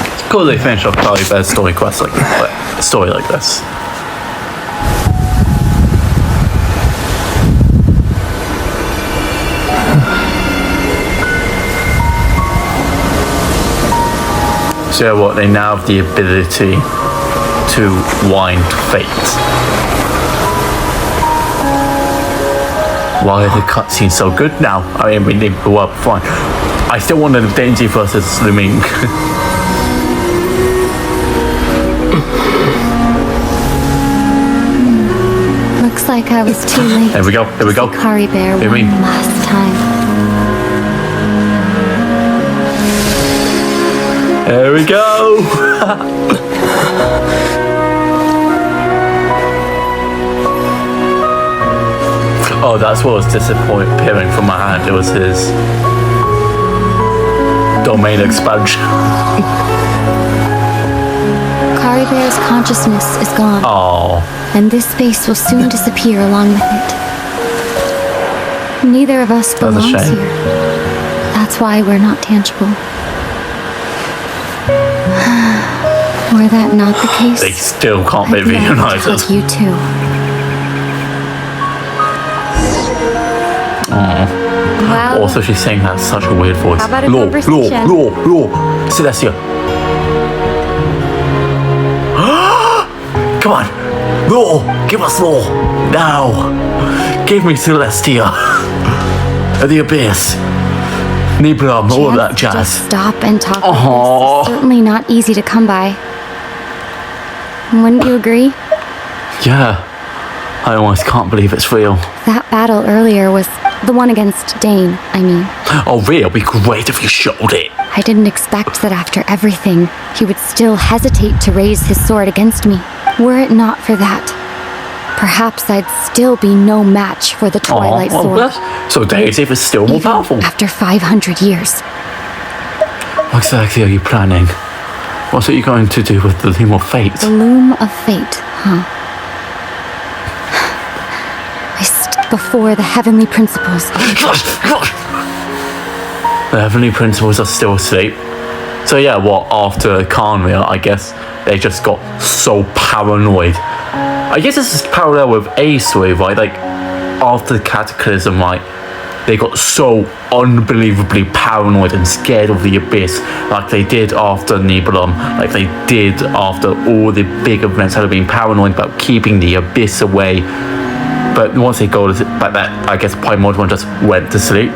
It's cool they finish off Kali Bear's story quest like this. So what, they now have the ability to wind fate. Why are the cutscenes so good now? I mean, they go up fine. I still want the Daisy versus Luming. Looks like I was too late. Here we go. Kari Bear Here one last time. There we go. Oh, that's what was disappearing from my hand. It was his domain expansion. Kari Bear's consciousness is gone. Oh. And this space will soon disappear along with it. Neither of us belongs shame. here. That's why we're not tangible. Were that not the case, They still can't be I'd love to reunited. hug you too. Well, Also, she's saying that in such a weird voice. How about a Law, conversation? Celestia. Come on. Law, give us Law. Now. Give me Celestia. The Abyss. Nibram, all of that chance to jazz. just stop and talk Aw. like this is certainly not easy to come by. Wouldn't you agree? Yeah. I almost can't believe it's real. That battle earlier was the one against Dane, I mean. Oh, really? It'd be great if you showed it. I didn't expect that after everything, he would still hesitate to raise his sword against me. Were it not for that, perhaps I'd still be no match for the Twilight Sword. So Daisy is still more powerful. After 500 years. What exactly are you planning? What are you going to do with the Loom of Fate? The Loom of Fate, huh? I stood before the heavenly principles. The heavenly principles are still asleep. So yeah, what, after Carnria, I guess they just got so paranoid. I guess this is parallel with A's story, right? Like, after the Cataclysm, right, they got so unbelievably paranoid and scared of the Abyss, like they did after Nibelheim, like they did after all the big events, had been paranoid about keeping the Abyss away. But once they go like that, I guess Primordial One just went to sleep.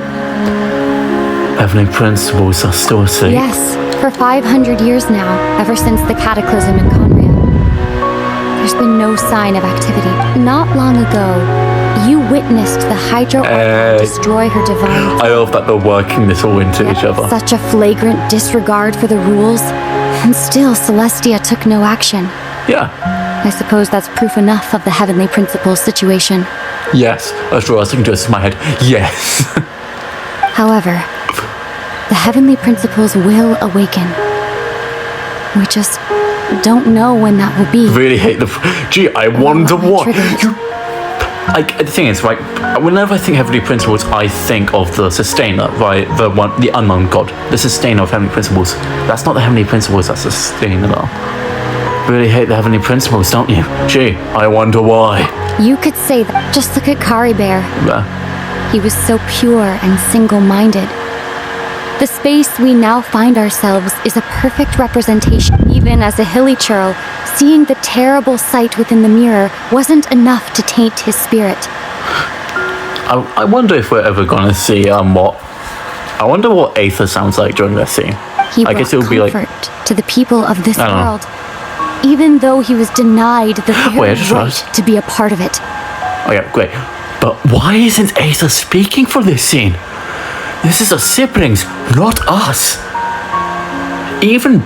Heavenly principles are still asleep. Yes, for 500 years now, ever since the Cataclysm in Conria. There's been no sign of activity. Not long ago, you witnessed the Hydro destroy her divine. I love that they're working this all into each other. Such a flagrant disregard for the rules, and still Celestia took no action. Yeah. I suppose that's proof enough of the Heavenly Principles situation. Yes, that's what I was thinking just in my head. Yes. However, the Heavenly Principles will awaken. We just don't know when that will be. Really hate the... Gee, I wonder what... Like, the thing is, right, whenever I think Heavenly Principles, I think of the Sustainer, right? The unknown god. The Sustainer of Heavenly Principles. That's not the Heavenly Principles, that's the Sustainer, though. Really hate the Heavenly Principles, don't you? Gee, I wonder why. You could say that. Just look at Kari Bear. Yeah. He was so pure and single-minded. The space we now find ourselves is a perfect representation. Even as a hilly churl, seeing the terrible sight within the mirror wasn't enough to taint his spirit. I wonder if we're ever gonna see I wonder what Aether sounds like during this scene. He I guess it would be like to the people of this world, even though he was denied the very right to be a part of it. Oh yeah, great. But why isn't Aether speaking for this scene? This is our siblings, not us. Even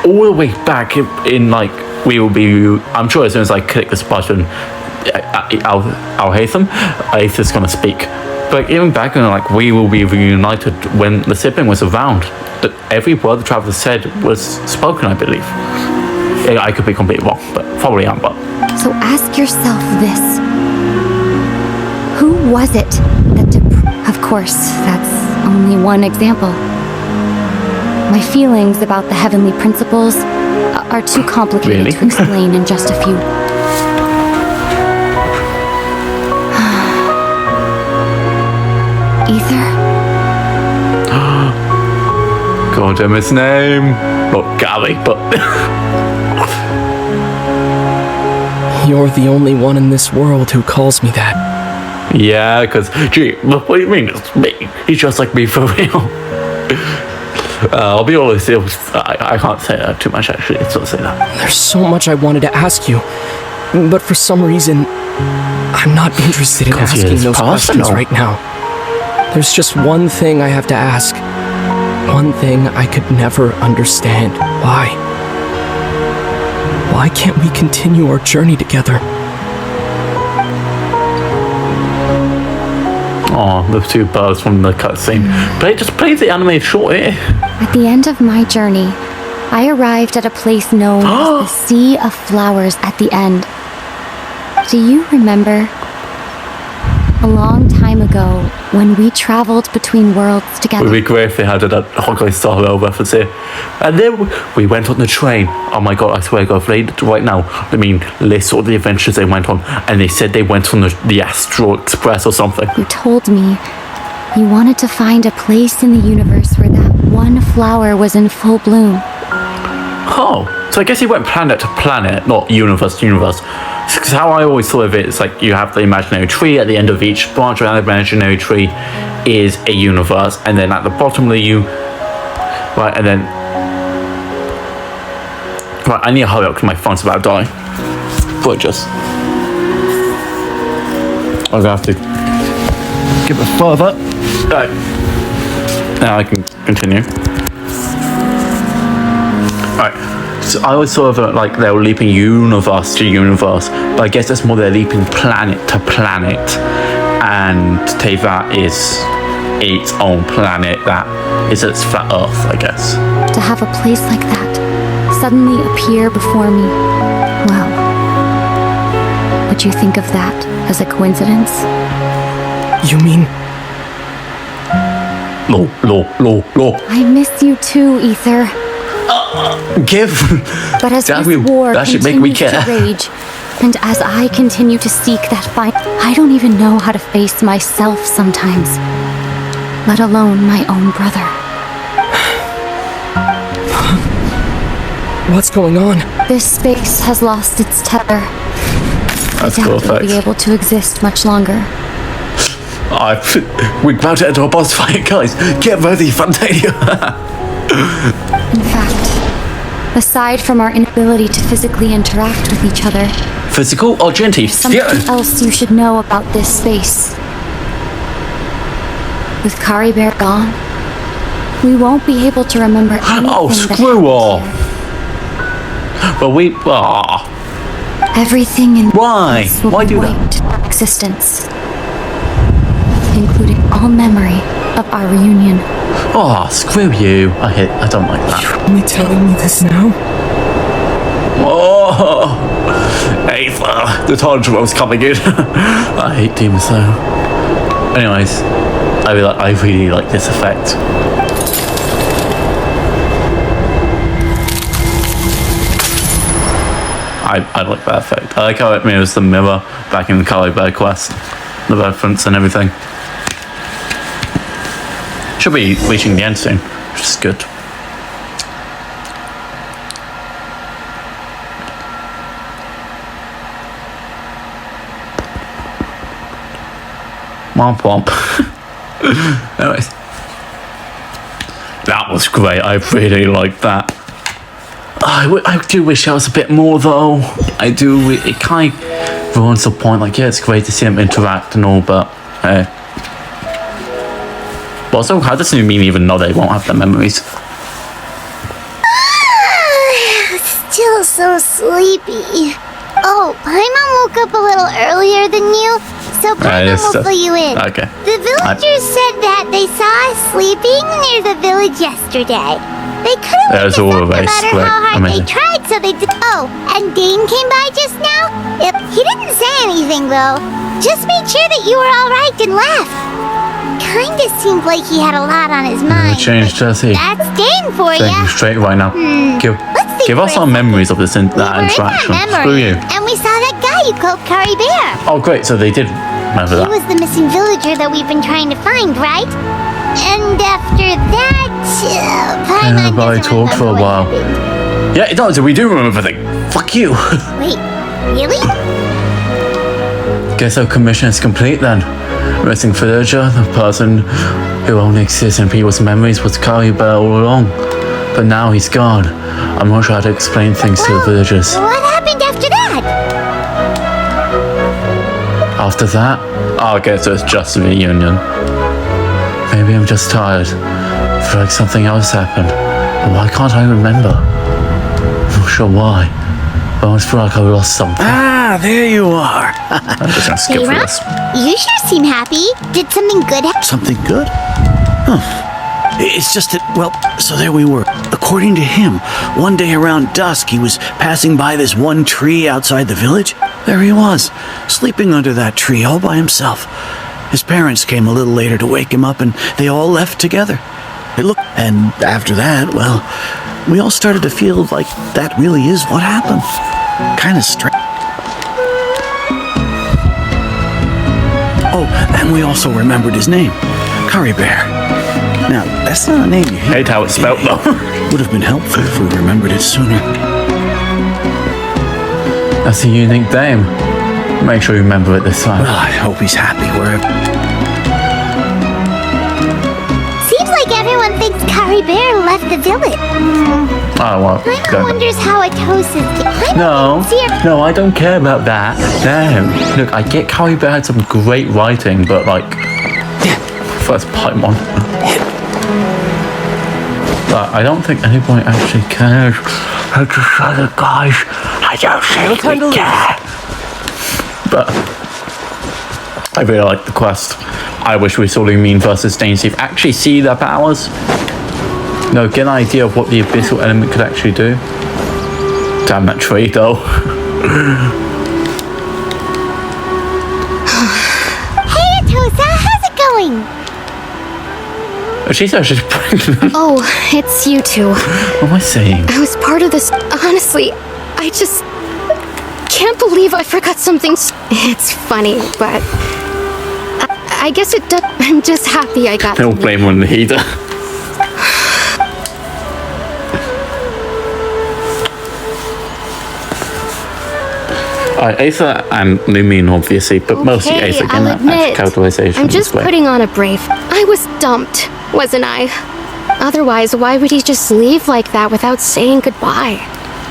all the way back in like, we will be, I'm sure as soon as I click this button, I'll hate them, Aether's gonna speak. But even back in like, we will be reunited when the sibling was around, that every word the traveler said was spoken, I believe. Yeah, I could be completely wrong, but probably am, but. So ask yourself this. Who was it that Of course, that's only one example. My feelings about the Heavenly Principles are too complicated to explain in just a few. Ether? God damn his name. Not Gary, but... You're the only one in this world who calls me that. Yeah, because, gee, what do you mean? It's me. He's just like me for real. I'll be honest, I can't say that too much, actually. It's not say that. There's so much I wanted to ask you, but for some reason, I'm not interested in asking those questions right now. There's just one thing I have to ask. One thing I could never understand. Why? Why can't we continue our journey together? Oh, the two birds from the cutscene. Just play the animated short here. At the end of my journey, I arrived at a place known as the Sea of Flowers at the end. Do you remember? A long time ago, when we traveled between worlds together. It would be great if they had that Honkai Star Rail reference here. And then we went on the train. Oh my god, I swear to God, if they right now, I mean, list all the adventures they went on, and they said they went on the Astral Express or something. You told me you wanted to find a place in the universe where that one flower was in full bloom. Oh, so I guess he went planet to planet, not universe to universe. Because how I always thought of it, it's like you have the imaginary tree, at the end of each branch around the imaginary tree is a universe, and then at the bottom of the right, and then... Right, I need to hurry up because my phone's about to die. But just... I'm gonna have to give it further. Right. Now I can continue. Alright, I always saw it like they were leaping universe to universe, but I guess that's more they're leaping planet to planet, and Teyvat is its own planet that is its flat Earth, I guess. To have a place like that suddenly appear before me, well, would you think of that as a coincidence? You mean... Low. I miss you too, Ether. But as this war that should make me continues care. to rage, and as I continue to seek that fight, I don't even know how to face myself sometimes, let alone my own brother. What's going on? This space has lost its tether. That's I cool doubt it will be effect. able to exist much longer. We're about to enter a boss fight, guys. Get ready, Fantania. In fact, aside from our inability to physically interact with each other, Physical or genty? something else you should know about this space. With Kari Bear gone, we won't be able to remember anything Oh, that screw happened off. here. But we... Ah. Everything in Why? this will Why be do that? wiped from existence, including all memory of our reunion. Oh, screw you. I don't like that. Only telling me this now? Oh, Ava, the Tangero's coming in. I hate Demon Slayer. Anyways, I really like this effect. I like that effect. I like how it mirrors the mirror back in the Kari Bear quest, the reference and everything. Should be reaching the end soon, which is good. Womp womp. Anyways. That was great. I really liked that. I do wish there was a bit more though. I do. It kind of ruins the point. Like, yeah, it's great to see them interact and all, but hey. But also, how does it mean even know they won't have the memories? Still so sleepy. Oh, Paimon woke up a little earlier than you, so Paimon will fill you in. Okay. The villagers said that they saw us sleeping near the village yesterday. They couldn't wake us up no matter how hard they tried, so they did. Oh, and Dane came by just now? Yep. He didn't say anything, though. Just made sure that you were all right and left. Kinda seemed like he had a lot on his mind. Change Jesse. That's Dane for Thank ya. you straight right now. Let's Give us our memories of this that interaction. Screw you. And we saw that guy you called Kari Bear. Oh, great. So they did remember He that. was the missing villager that we've been trying to find, right? And after that, Paimon I doesn't talked for a remember while. what happened. Yeah, it does. We do remember everything. Fuck you. Wait, really? Guess our commission is complete then. Missing villager, the person who only exists in people's memories, was Kari Bear all along. But now he's gone. I'm not sure how to explain things to the villagers. What happened after that? After that, I guess it's just a reunion. Maybe I'm just tired. I feel like something else happened. But why can't I remember? I'm not sure why. But I almost feel like I lost something. Ah, there you are. I'm just gonna skip through this. You sure seem happy. Did something good happen? Something good? Huh. It's just that, well, so there we were. According to him, one day around dusk, he was passing by this one tree outside the village. There he was, sleeping under that tree all by himself. His parents came a little later to wake him up, and they all left together. And after that, well, we all started to feel like that really is what happened. Kind of strange. Oh, and we also remembered his name, Kari Bear. Now, that's not a name you hear. Hate how it's spelled though. Would have been helpful if we remembered it sooner. That's a unique name. Make sure you remember it this time. Well, I hope he's happy wherever. Seems like everyone thinks Kari Bear left the village. Oh, well. Paimon wonders how Atos is. No, I don't care about that. No. Look, I get Kari Bear had some great writing, but like, first Paimon. But I don't think anybody actually cares. I just said it, guys. I don't think we care. But I really like the quest. I wish we saw Lumine versus Dainsleif actually see their powers. No, get an idea of what the abyssal element could actually do. Damn that tree, though. Hey, Atosa, how's it going? She said she's pregnant. Oh, it's you two. What am I saying? I was part of this. Honestly, I just can't believe I forgot something. It's funny, but I guess it does. I'm just happy I got. Don't blame on the heater. Aether and Lumine, obviously, but mostly Aether. I'll admit, characterization. I'm just putting on a brave. I was dumped, wasn't I? Otherwise, why would he just leave like that without saying goodbye?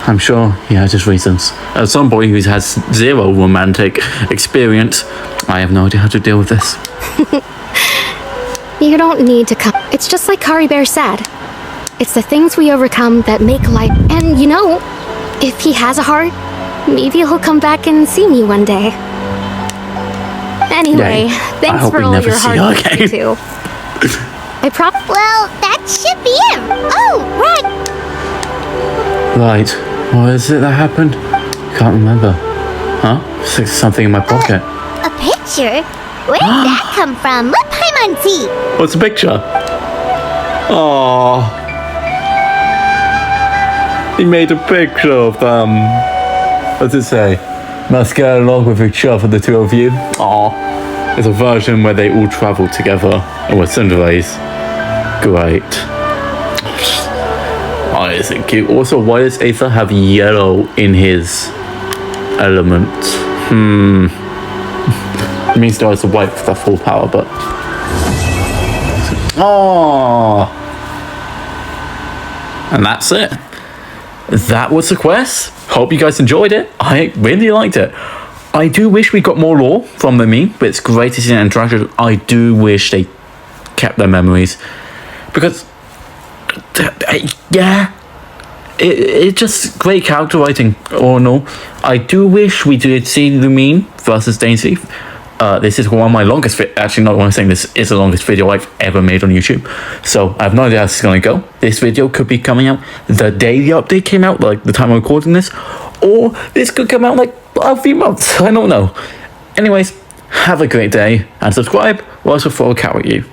I'm sure he has his reasons. As somebody who has zero romantic experience, I have no idea how to deal with this. You don't need to come. It's just like Kari Bear said. It's the things we overcome that make life. And you know, if he has a heart, maybe he'll come back and see me one day. Anyway, thanks for all your hard work, you two. Well, that should be it. Oh, right. Right. What is it that happened? Can't remember. Huh? Something in my pocket. A picture? Where did that come from? Let Paimon see. What's the picture? Oh. He made a picture of them. What's it say? Must get along with each other, the two of you. Aw. There's a version where they all travel together and were Cinderella's. Great. Oh, is it cute? Also, why does Aether have yellow in his element? It means there is a white for the full power, but... Oh. And that's it. That was the quest. Hope you guys enjoyed it. I really liked it. I do wish we got more lore from Lumine, but it's great to see an interaction. I do wish they kept their memories. Because, yeah, it's just great character writing, all in all. I do wish we did see Lumine versus Dainsleif. This is one of my longest, actually not what I'm saying, this is the longest video I've ever made on YouTube. So I have no idea how this is going to go. This video could be coming out the day the update came out, like the time I'm recording this, or this could come out like a few months, I don't know. Anyways, have a great day and subscribe or else I'll throw a cow at you.